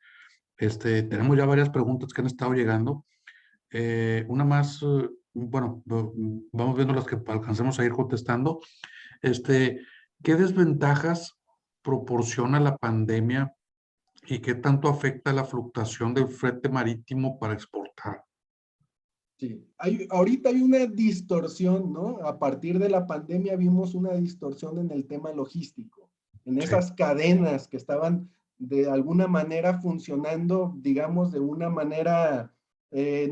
Speaker 1: Tenemos ya varias preguntas que han estado llegando. Una más, bueno, vamos viendo las que alcancemos a ir contestando. ¿Qué desventajas proporciona la pandemia y qué tanto afecta la fluctuación del flete marítimo para exportar?
Speaker 2: Sí, ahorita hay una distorsión, ¿no? A partir de la pandemia vimos una distorsión en el tema logístico, en
Speaker 1: Sí,
Speaker 2: esas cadenas que estaban de alguna manera funcionando, digamos, de una manera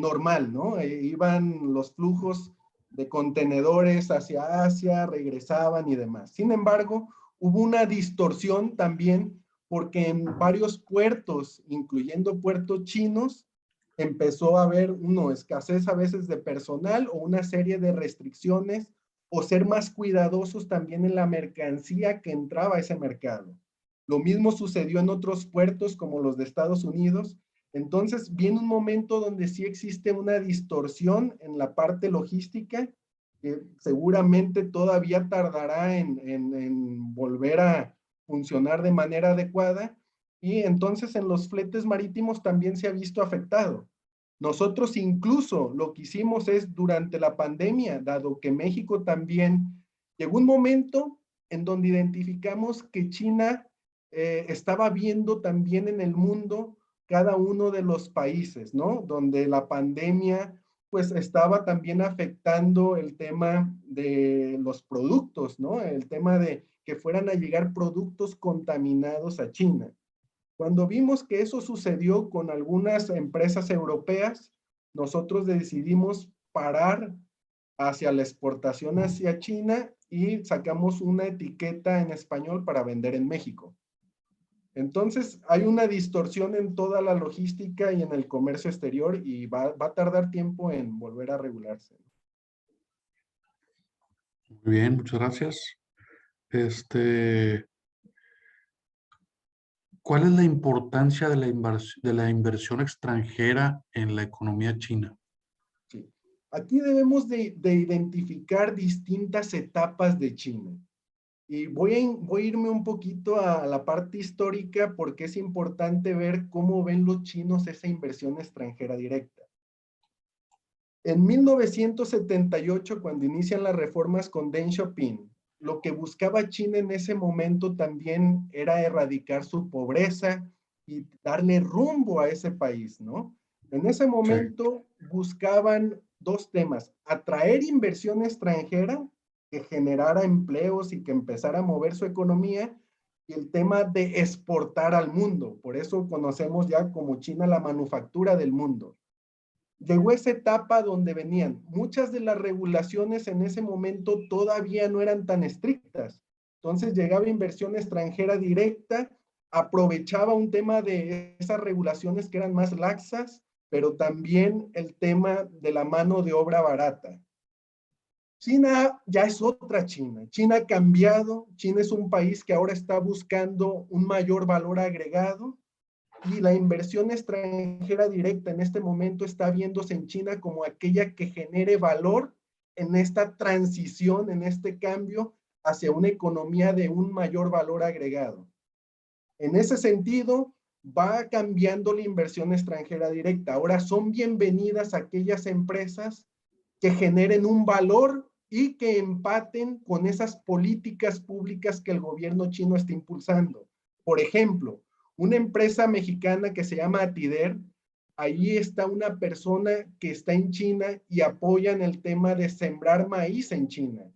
Speaker 2: normal, ¿no? Iban los flujos de contenedores hacia Asia, regresaban y demás. Sin embargo, hubo una distorsión también porque en varios puertos, incluyendo puertos chinos, empezó a haber, escasez a veces de personal o una serie de restricciones o ser más cuidadosos también en la mercancía que entraba a ese mercado. Lo mismo sucedió en otros puertos como los de Estados Unidos, Entonces viene un momento donde sí existe una distorsión en la parte logística, que seguramente todavía tardará en volver a funcionar de manera adecuada, y entonces en los fletes marítimos también se ha visto afectado. Nosotros incluso lo que hicimos es durante la pandemia, dado que México también llegó un momento en donde identificamos que China estaba viendo también en el mundo cada uno de los países, ¿no? Donde la pandemia pues estaba también afectando el tema de los productos, ¿no? El tema de que fueran a llegar productos contaminados a China. Cuando vimos que eso sucedió con algunas empresas europeas, nosotros decidimos parar hacia la exportación hacia China y sacamos una etiqueta en español para vender en México. Entonces, hay una distorsión en toda la logística y en el comercio exterior y va a tardar tiempo en volver a regularse.
Speaker 1: Muy bien, muchas gracias. ¿Cuál es la importancia de la inversión extranjera en la economía china?
Speaker 2: Sí. Aquí debemos de identificar distintas etapas de China. Y voy a irme un poquito a la parte histórica porque es importante ver cómo ven los chinos esa inversión extranjera directa. En 1978, cuando inician las reformas con Deng Xiaoping, lo que buscaba China en ese momento también era erradicar su pobreza y darle rumbo a ese país, ¿no? En ese
Speaker 1: Sí.
Speaker 2: momento buscaban dos temas: atraer inversión extranjera que generara empleos y que empezara a mover su economía, y el tema de exportar al mundo. Por eso conocemos ya como China la manufactura del mundo. Llegó esa etapa donde venían muchas de las regulaciones en ese momento todavía no eran tan estrictas. Entonces llegaba inversión extranjera directa, aprovechaba un tema de esas regulaciones que eran más laxas, pero también el tema de la mano de obra barata. China ya es otra China. China ha cambiado. China es un país que ahora está buscando un mayor valor agregado, y la inversión extranjera directa en este momento está viéndose en China como aquella que genere valor en esta transición, en este cambio hacia una economía de un mayor valor agregado. En ese sentido, va cambiando la inversión extranjera directa. Ahora son bienvenidas aquellas empresas que generen un valor y que empaten con esas políticas públicas que el gobierno chino está impulsando. Por ejemplo, una empresa mexicana que se llama Atider, ahí está una persona que está en China y apoya en el tema de sembrar maíz en China.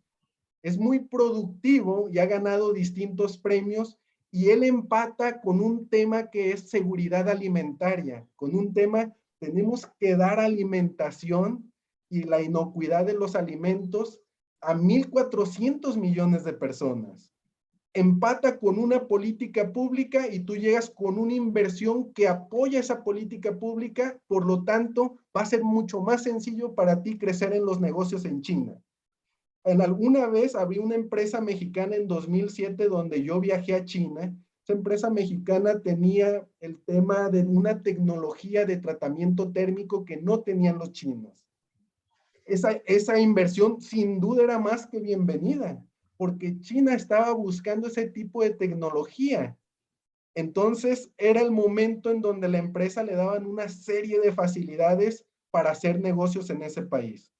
Speaker 2: Es muy productivo y ha ganado distintos premios, y él empata con un tema que es seguridad alimentaria, con un tema: tenemos que dar alimentación y la inocuidad de los alimentos a 1,400 millones de personas. Empata con una política pública y tú llegas con una inversión que apoya esa política pública, por lo tanto va a ser mucho más sencillo para ti crecer en los negocios en China. En alguna vez había una empresa mexicana en 2007 donde yo viajé a China. Esa empresa mexicana tenía el tema de una tecnología de tratamiento térmico que no tenían los chinos. Esa inversión sin duda era más que bienvenida, porque China estaba buscando ese tipo de tecnología. Entonces era el momento en donde la empresa le daban una serie de facilidades para hacer negocios en ese país.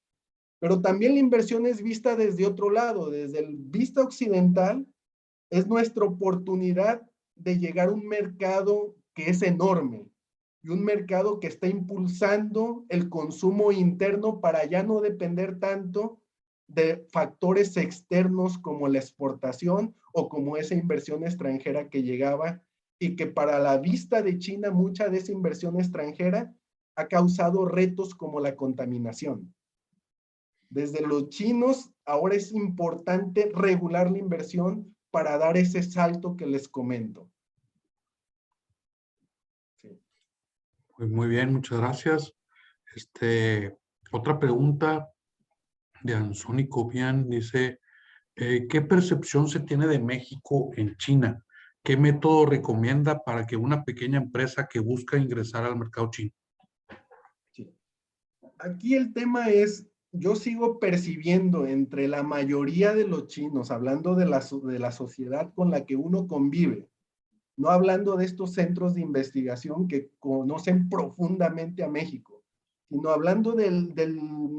Speaker 2: Pero también la inversión es vista desde otro lado, desde el vista occidental. Es nuestra oportunidad de llegar a un mercado que es enorme y un mercado que está impulsando el consumo interno para ya no depender tanto de factores externos como la exportación o como esa inversión extranjera que llegaba, y que para la vista de China mucha de esa inversión extranjera ha causado retos como la contaminación. Desde los chinos, ahora es importante regular la inversión para dar ese salto que les comento. Sí.
Speaker 1: Muy bien, muchas gracias. Otra pregunta de Ansónico Bian dice, ¿qué percepción se tiene de México en China? ¿qué método recomienda para que una pequeña empresa que busca ingresar al mercado chino?
Speaker 2: Sí. Aquí el tema es, yo sigo percibiendo entre la mayoría de los chinos, hablando de la sociedad con la que uno convive, no hablando de estos centros de investigación que conocen profundamente a México, sino hablando de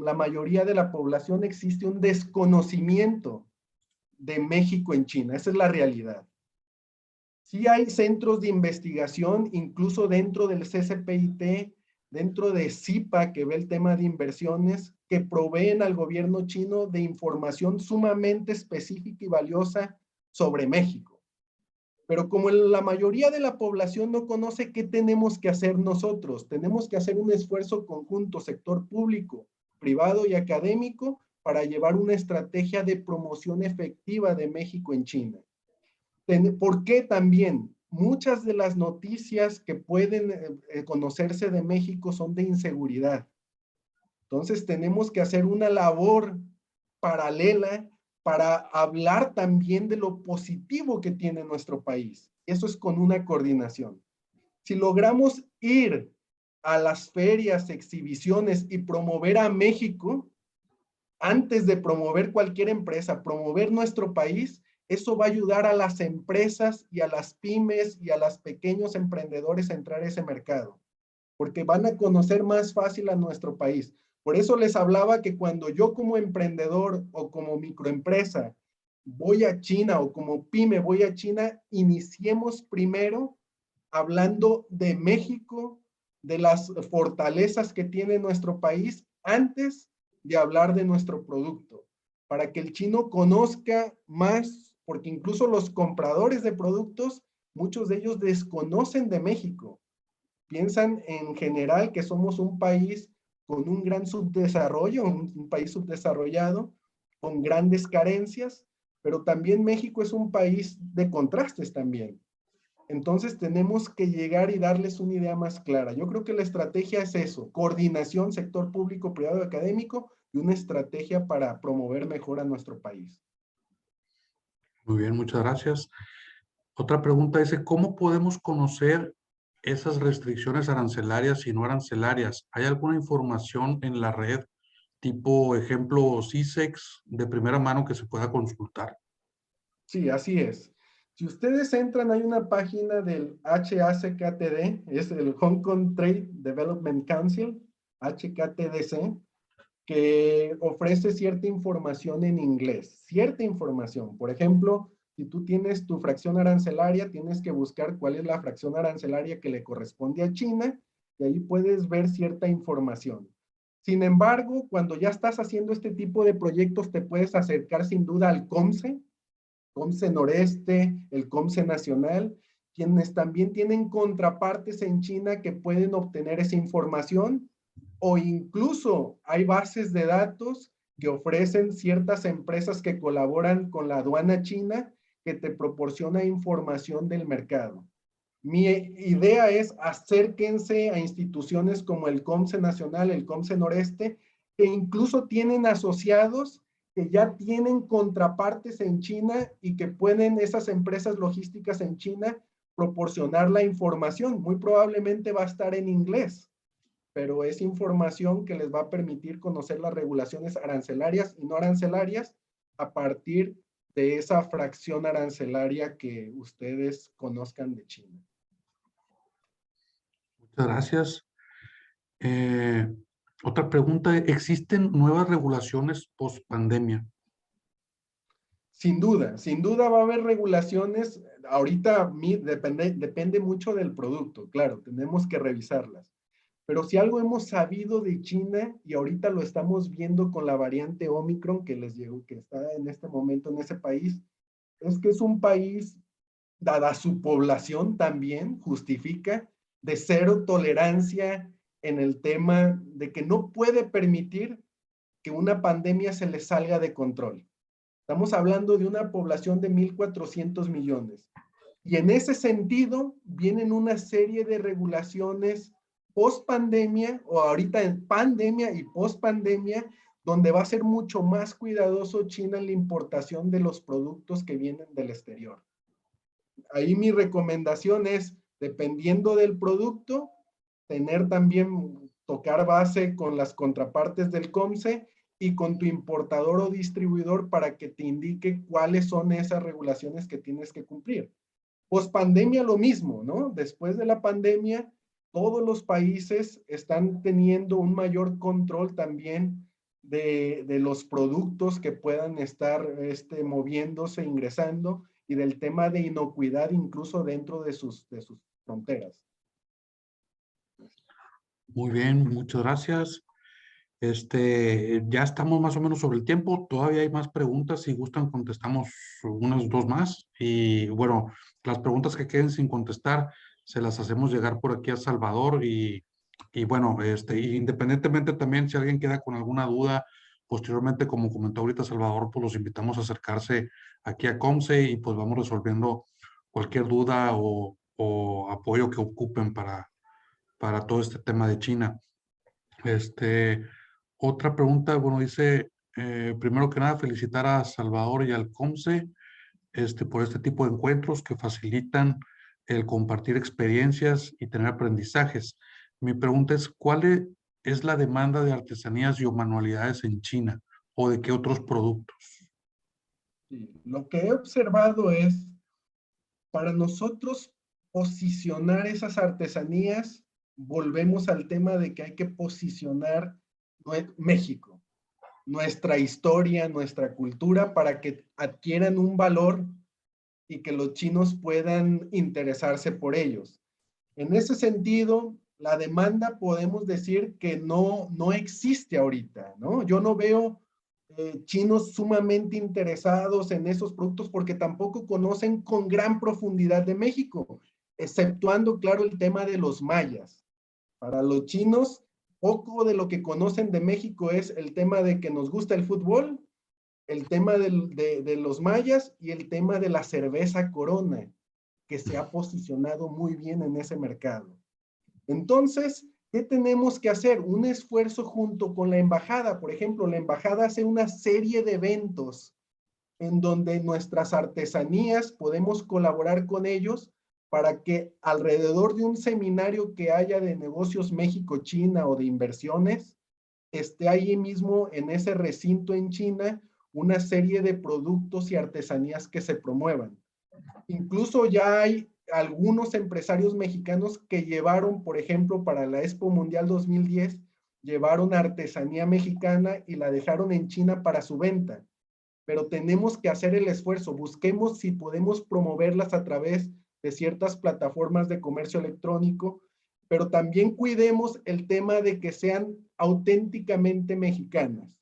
Speaker 2: la mayoría de la población, existe un desconocimiento de México en China. Esa es la realidad. Sí hay centros de investigación, incluso dentro del CCPIT, dentro de CIPA, que ve el tema de inversiones, que proveen al gobierno chino de información sumamente específica y valiosa sobre México. Pero como la mayoría de la población no conoce, ¿qué tenemos que hacer nosotros? Tenemos que hacer un esfuerzo conjunto, sector público, privado y académico, para llevar una estrategia de promoción efectiva de México en China. ¿Por qué también? Muchas de las noticias que pueden conocerse de México son de inseguridad. Entonces tenemos que hacer una labor paralela para hablar también de lo positivo que tiene nuestro país. Eso es con una coordinación. Si logramos ir a las ferias, exhibiciones y promover a México, antes de promover cualquier empresa, promover nuestro país, eso va a ayudar a las empresas y a las pymes y a los pequeños emprendedores a entrar a ese mercado, porque van a conocer más fácil a nuestro país. Por eso les hablaba que cuando yo como emprendedor o como microempresa voy a China o como pyme voy a China, iniciemos primero hablando de México, de las fortalezas que tiene nuestro país, antes de hablar de nuestro producto, para que el chino conozca más, porque incluso los compradores de productos, muchos de ellos desconocen de México. Piensan en general que somos un país con un gran subdesarrollo, un país subdesarrollado, con grandes carencias, pero también México es un país de contrastes también. Entonces tenemos que llegar y darles una idea más clara. Yo creo que la estrategia es eso, coordinación, sector público, privado y académico, y una estrategia para promover mejor a nuestro país.
Speaker 1: Muy bien, muchas gracias. Otra pregunta es, ¿cómo podemos conocer esas restricciones arancelarias y no arancelarias? ¿Hay alguna información en la red, tipo ejemplo CISEX, de primera mano que se pueda consultar?
Speaker 2: Sí, así es. Si ustedes entran, hay una página del HACKTD, es el Hong Kong Trade Development Council, HKTDC, que ofrece cierta información en inglés, cierta información. Por ejemplo, si tú tienes tu fracción arancelaria, tienes que buscar cuál es la fracción arancelaria que le corresponde a China, y ahí puedes ver cierta información. Sin embargo, cuando ya estás haciendo este tipo de proyectos, te puedes acercar sin duda al COMSE, COMSE Noreste, el COMSE Nacional, quienes también tienen contrapartes en China que pueden obtener esa información, o incluso hay bases de datos que ofrecen ciertas empresas que colaboran con la aduana china que te proporciona información del mercado. Mi idea es acérquense a instituciones como el COMSE Nacional, el COMSE Noreste, que incluso tienen asociados que ya tienen contrapartes en China y que pueden esas empresas logísticas en China proporcionar la información. Muy probablemente va a estar en inglés, pero es información que les va a permitir conocer las regulaciones arancelarias y no arancelarias a partir de esa fracción arancelaria que ustedes conozcan de China.
Speaker 1: Muchas gracias. Otra pregunta, ¿existen nuevas regulaciones post pandemia?
Speaker 2: Sin duda va a haber regulaciones. Ahorita depende mucho del producto, claro, tenemos que revisarlas. Pero si algo hemos sabido de China, y ahorita lo estamos viendo con la variante Omicron que les llegó, que está en este momento en ese país, es que es un país, dada su población también, justifica de cero tolerancia en el tema de que no puede permitir que una pandemia se le salga de control. Estamos hablando de una población de 1.400 millones. Y en ese sentido, vienen una serie de regulaciones post pandemia o ahorita en pandemia y post pandemia, donde va a ser mucho más cuidadoso China en la importación de los productos que vienen del exterior. ahí mi recomendación es, dependiendo del producto, tener también, tocar base con las contrapartes del COMSE y con tu importador o distribuidor para que te indique cuáles son esas regulaciones que tienes que cumplir. Post pandemia lo mismo, ¿no? Después de la pandemia, todos los países están teniendo un mayor control también de los productos que puedan estar moviéndose, ingresando, y del tema de inocuidad incluso dentro de sus fronteras.
Speaker 1: Muy bien, muchas gracias. Ya estamos más o menos sobre el tiempo. Todavía hay más preguntas. Si gustan, contestamos unas dos más. Y bueno, las preguntas que queden sin contestar, se las hacemos llegar por aquí a Salvador. Y bueno, independientemente también, si alguien queda con alguna duda, posteriormente, como comentó ahorita Salvador, pues los invitamos a acercarse aquí a COMSE y pues vamos resolviendo cualquier duda o apoyo que ocupen para todo este tema de China. Otra pregunta, bueno, dice, primero que nada, felicitar a Salvador y al COMSE por este tipo de encuentros que facilitan el compartir experiencias y tener aprendizajes. Mi pregunta es, ¿cuál es la demanda de artesanías y o manualidades en China o de qué otros productos?
Speaker 2: Sí, lo que he observado es, para nosotros posicionar esas artesanías, volvemos al tema de que hay que posicionar México, nuestra historia, nuestra cultura, para que adquieran un valor y que los chinos puedan interesarse por ellos. En ese sentido, la demanda podemos decir que no existe ahorita, ¿no? Yo no veo chinos sumamente interesados en esos productos porque tampoco conocen con gran profundidad de México, exceptuando, claro, el tema de los mayas. Para los chinos, poco de lo que conocen de México es el tema de que nos gusta el fútbol, el tema de los mayas y el tema de la cerveza Corona, que se ha posicionado muy bien en ese mercado. Entonces, ¿qué tenemos que hacer? Un esfuerzo junto con la embajada. Por ejemplo, la embajada hace una serie de eventos en donde nuestras artesanías podemos colaborar con ellos para que alrededor de un seminario que haya de negocios México-China o de inversiones, esté ahí mismo en ese recinto en China una serie de productos y artesanías que se promuevan. Incluso ya hay algunos empresarios mexicanos que llevaron, por ejemplo, para la Expo Mundial 2010, llevaron artesanía mexicana y la dejaron en China para su venta. Pero tenemos que hacer el esfuerzo, busquemos si podemos promoverlas a través de ciertas plataformas de comercio electrónico, pero también cuidemos el tema de que sean auténticamente mexicanas.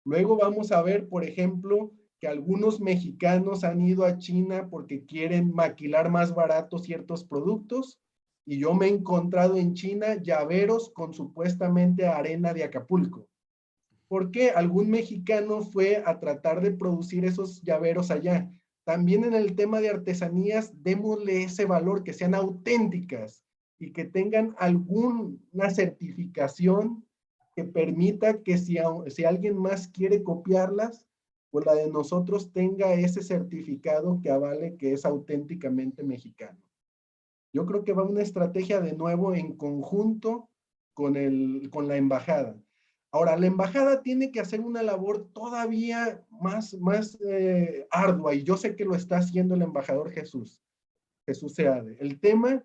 Speaker 2: Luego vamos a ver, por ejemplo, que algunos mexicanos han ido a China porque quieren maquilar más barato ciertos productos, y yo me he encontrado en China llaveros con supuestamente arena de Acapulco. ¿Por qué algún mexicano fue a tratar de producir esos llaveros allá? También en el tema de artesanías, démosle ese valor, que sean auténticas y que tengan alguna certificación que permita que si alguien más quiere copiarlas, pues la de nosotros tenga ese certificado que avale que es auténticamente mexicano. Yo creo que va una estrategia de nuevo en conjunto con la embajada. Ahora, la embajada tiene que hacer una labor todavía más ardua, y yo sé que lo está haciendo el embajador Jesús Seade. El tema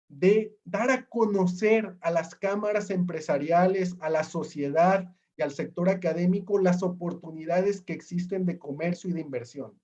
Speaker 2: de dar a conocer a las cámaras empresariales, a la sociedad y al sector académico las oportunidades que existen de comercio y de inversión.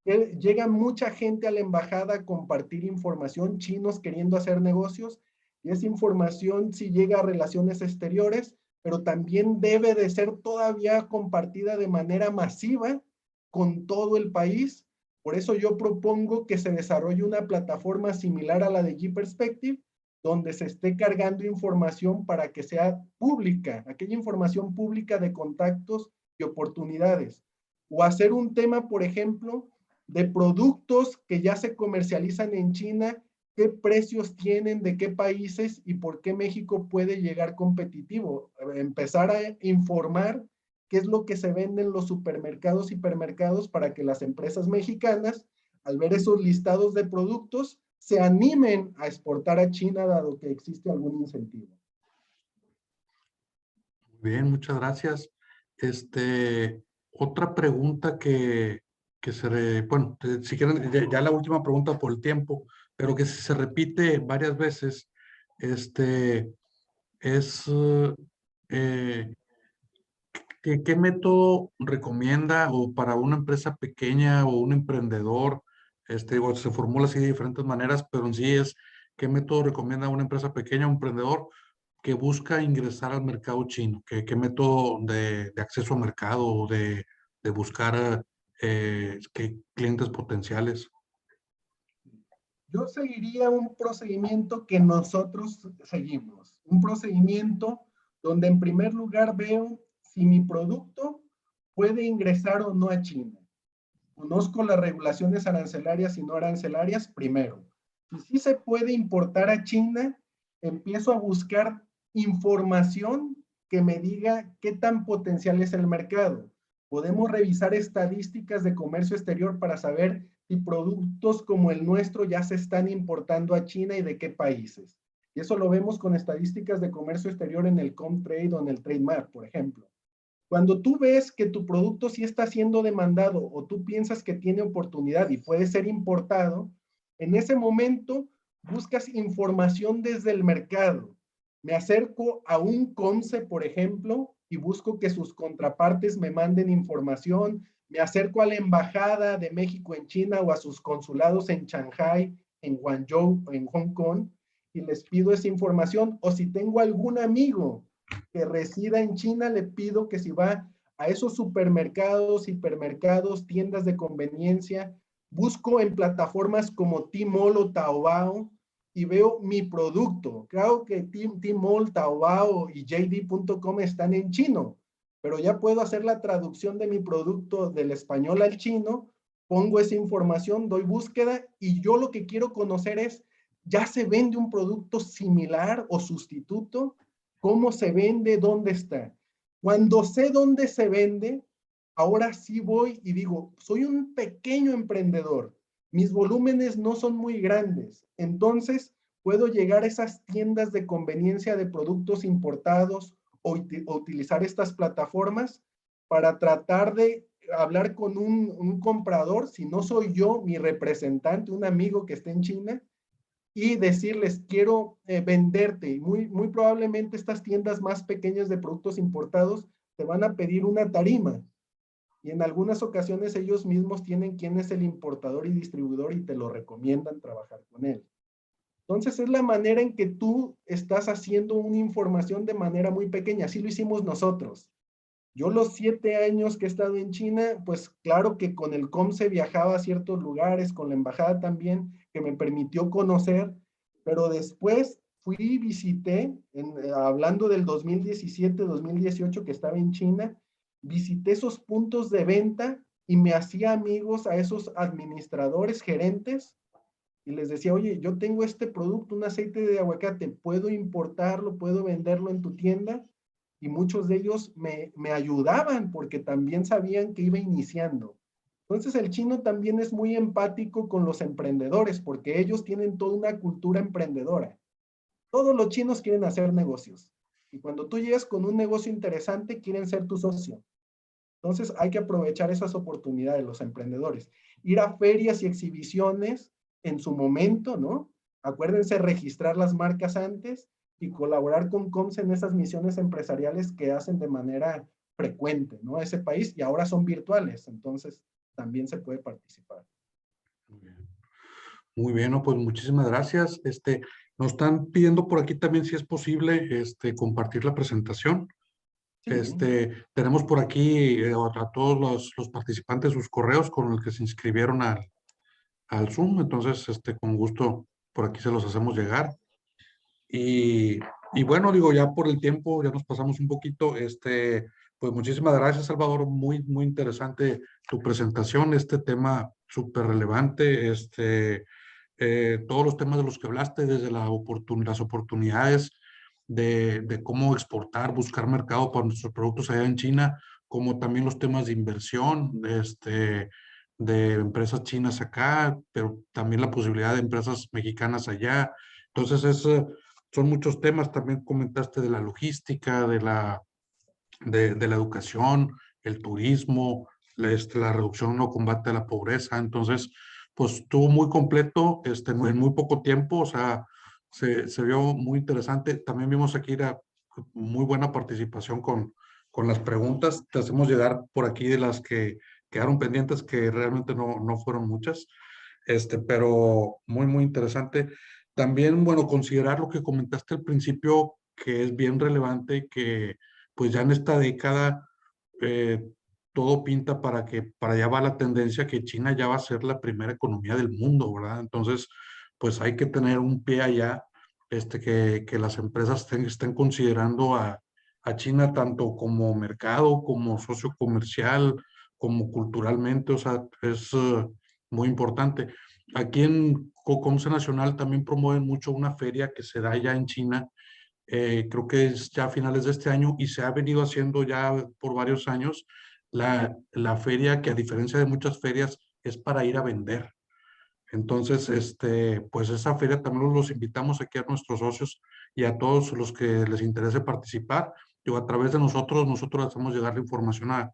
Speaker 2: Llega mucha gente a la embajada a compartir información, chinos queriendo hacer negocios, y esa información sí llega a relaciones exteriores, pero también debe de ser todavía compartida de manera masiva con todo el país. Por eso yo propongo que se desarrolle una plataforma similar a la de G-Perspective, donde se esté cargando información para que sea pública, aquella información pública de contactos y oportunidades. O hacer un tema, por ejemplo, de productos que ya se comercializan en China, qué precios tienen, de qué países y por qué México puede llegar competitivo. Empezar a informar qué es lo que se vende en los supermercados, hipermercados, para que las empresas mexicanas al ver esos listados de productos, se animen a exportar a China dado que existe algún incentivo.
Speaker 1: Bien, muchas gracias. Otra pregunta bueno, si quieren, ya la última pregunta por el tiempo, pero que se repite varias veces, es, eh, ¿qué método recomienda o para una empresa pequeña o un emprendedor? Digo, se formula así de diferentes maneras, pero en sí es, ¿qué método recomienda una empresa pequeña o un emprendedor que busca ingresar al mercado chino? ¿Qué método de acceso al mercado o de buscar clientes potenciales?
Speaker 2: Yo seguiría un procedimiento que nosotros seguimos, un procedimiento donde en primer lugar veo si mi producto puede ingresar o no a China. Conozco las regulaciones arancelarias y no arancelarias primero. Si sí se puede importar a China, empiezo a buscar información que me diga qué tan potencial es el mercado. Podemos revisar estadísticas de comercio exterior para saber si productos como el nuestro ya se están importando a China y de qué países. Y eso lo vemos con estadísticas de comercio exterior en el Comtrade o en el Trademap, por ejemplo. Cuando tú ves que tu producto sí está siendo demandado o tú piensas que tiene oportunidad y puede ser importado, en ese momento buscas información desde el mercado. Me acerco a un COMSE, por ejemplo, y busco que sus contrapartes me manden información. Me acerco a la Embajada de México en China o a sus consulados en Shanghai, en Guangzhou, en Hong Kong, y les pido esa información. O si tengo algún amigo que resida en China, le pido que si va a esos supermercados, hipermercados, tiendas de conveniencia, busco en plataformas como Tmall o Taobao y veo mi producto. Claro que Tmall, Taobao y JD.com están en chino, pero ya puedo hacer la traducción de mi producto del español al chino, pongo esa información, doy búsqueda y yo lo que quiero conocer es, ¿ya se vende un producto similar o sustituto? ¿Cómo se vende? ¿Dónde está? Cuando sé dónde se vende, ahora sí voy y digo, soy un pequeño emprendedor, mis volúmenes no son muy grandes, entonces puedo llegar a esas tiendas de conveniencia de productos importados o utilizar estas plataformas para tratar de hablar con un comprador, si no soy yo, mi representante, un amigo que esté en China, y decirles, quiero venderte. Y muy probablemente estas tiendas más pequeñas de productos importados te van a pedir una tarima. Y en algunas ocasiones ellos mismos tienen quién es el importador y distribuidor y te lo recomiendan trabajar con él. Entonces es la manera en que tú estás haciendo una información de manera muy pequeña. Así lo hicimos nosotros. Yo los 7 años que he estado en China, pues claro que con el COMSE viajaba a ciertos lugares, con la embajada también, que me permitió conocer, pero después fui y visité, hablando del 2017-2018 que estaba en China, visité esos puntos de venta y me hacía amigos a esos administradores, gerentes, y les decía, oye, yo tengo este producto, un aceite de aguacate, ¿puedo importarlo, puedo venderlo en tu tienda? Y muchos de ellos me ayudaban porque también sabían que iba iniciando. Entonces el chino también es muy empático con los emprendedores porque ellos tienen toda una cultura emprendedora. Todos los chinos quieren hacer negocios. Y cuando tú llegas con un negocio interesante, quieren ser tu socio. Entonces hay que aprovechar esas oportunidades, los emprendedores. Ir a ferias y exhibiciones en su momento, ¿no? Acuérdense registrar las marcas antes y colaborar con COMS en esas misiones empresariales que hacen de manera frecuente, ¿no? A ese país y ahora son virtuales, entonces también se puede participar.
Speaker 1: Muy bien, no, pues muchísimas gracias. Nos están pidiendo por aquí también si es posible compartir la presentación.
Speaker 2: Sí,
Speaker 1: Tenemos por aquí a todos los participantes sus correos con los que se inscribieron al Zoom, entonces con gusto por aquí se los hacemos llegar. Y, y bueno, digo, ya por el tiempo, ya nos pasamos un poquito, pues muchísimas gracias, Salvador, muy interesante tu presentación, este tema súper relevante, todos los temas de los que hablaste, desde las oportunidades de cómo exportar, buscar mercado para nuestros productos allá en China, como también los temas de inversión, de empresas chinas acá, pero también la posibilidad de empresas mexicanas allá. Entonces, son muchos temas. También comentaste de la logística, de la educación, el turismo, la reducción o combate a la pobreza. Entonces, pues estuvo muy completo en muy poco tiempo, o sea, se vio muy interesante. También vimos aquí muy buena participación con las preguntas. Te hacemos llegar por aquí de las que quedaron pendientes, que realmente no fueron muchas, pero muy, muy interesante. También, bueno, considerar lo que comentaste al principio, que es bien relevante, que pues ya en esta década eh, todo pinta para allá va la tendencia que China ya va a ser la primera economía del mundo, ¿verdad? Entonces, pues hay que tener un pie allá, que las empresas estén considerando a China tanto como mercado, como socio comercial, como culturalmente, o sea, es muy importante. Aquí en Comce Nacional también promueven mucho una feria que se da ya en China, creo que es ya a finales de este año y se ha venido haciendo ya por varios años, la feria que a diferencia de muchas ferias es para ir a vender. Entonces, pues esa feria también los invitamos aquí a nuestros socios y a todos los que les interese participar. Yo, a través de nosotros hacemos llegar la información a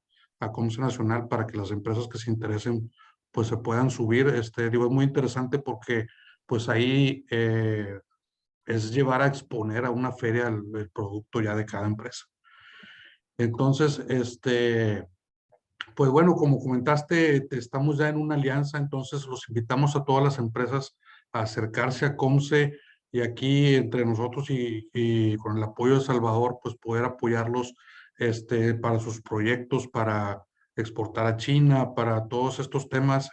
Speaker 1: Comce Nacional para que las empresas que se interesen pues se puedan subir. Digo, es muy interesante porque pues ahí es llevar a exponer a una feria el producto ya de cada empresa. Entonces, pues bueno, como comentaste, estamos ya en una alianza, entonces los invitamos a todas las empresas a acercarse a Comce y aquí entre nosotros y con el apoyo de Salvador, pues poder apoyarlos para sus proyectos, para exportar a China, para todos estos temas,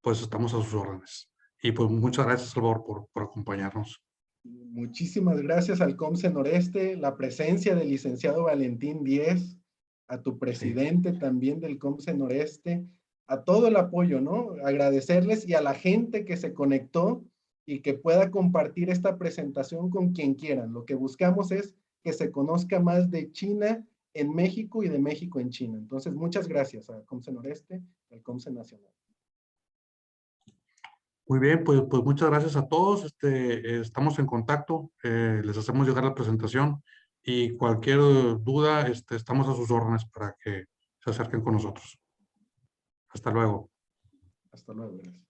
Speaker 1: pues estamos a sus órdenes. Y pues muchas gracias, Salvador, por acompañarnos.
Speaker 2: Muchísimas gracias al COMCE Noreste, la presencia del licenciado Valentín Díez, a tu
Speaker 1: Sí.
Speaker 2: presidente también del COMCE Noreste, a todo el apoyo, ¿no? Agradecerles y a la gente que se conectó y que pueda compartir esta presentación con quien quieran. Lo que buscamos es que se conozca más de China en México y de México en China. Entonces, muchas gracias al COMCE Noreste, al COMCE Nacional.
Speaker 1: Muy bien, pues muchas gracias a todos. Estamos en contacto, les hacemos llegar la presentación y cualquier duda, estamos a sus órdenes para que se acerquen con nosotros. Hasta luego.
Speaker 2: Hasta luego. Gracias.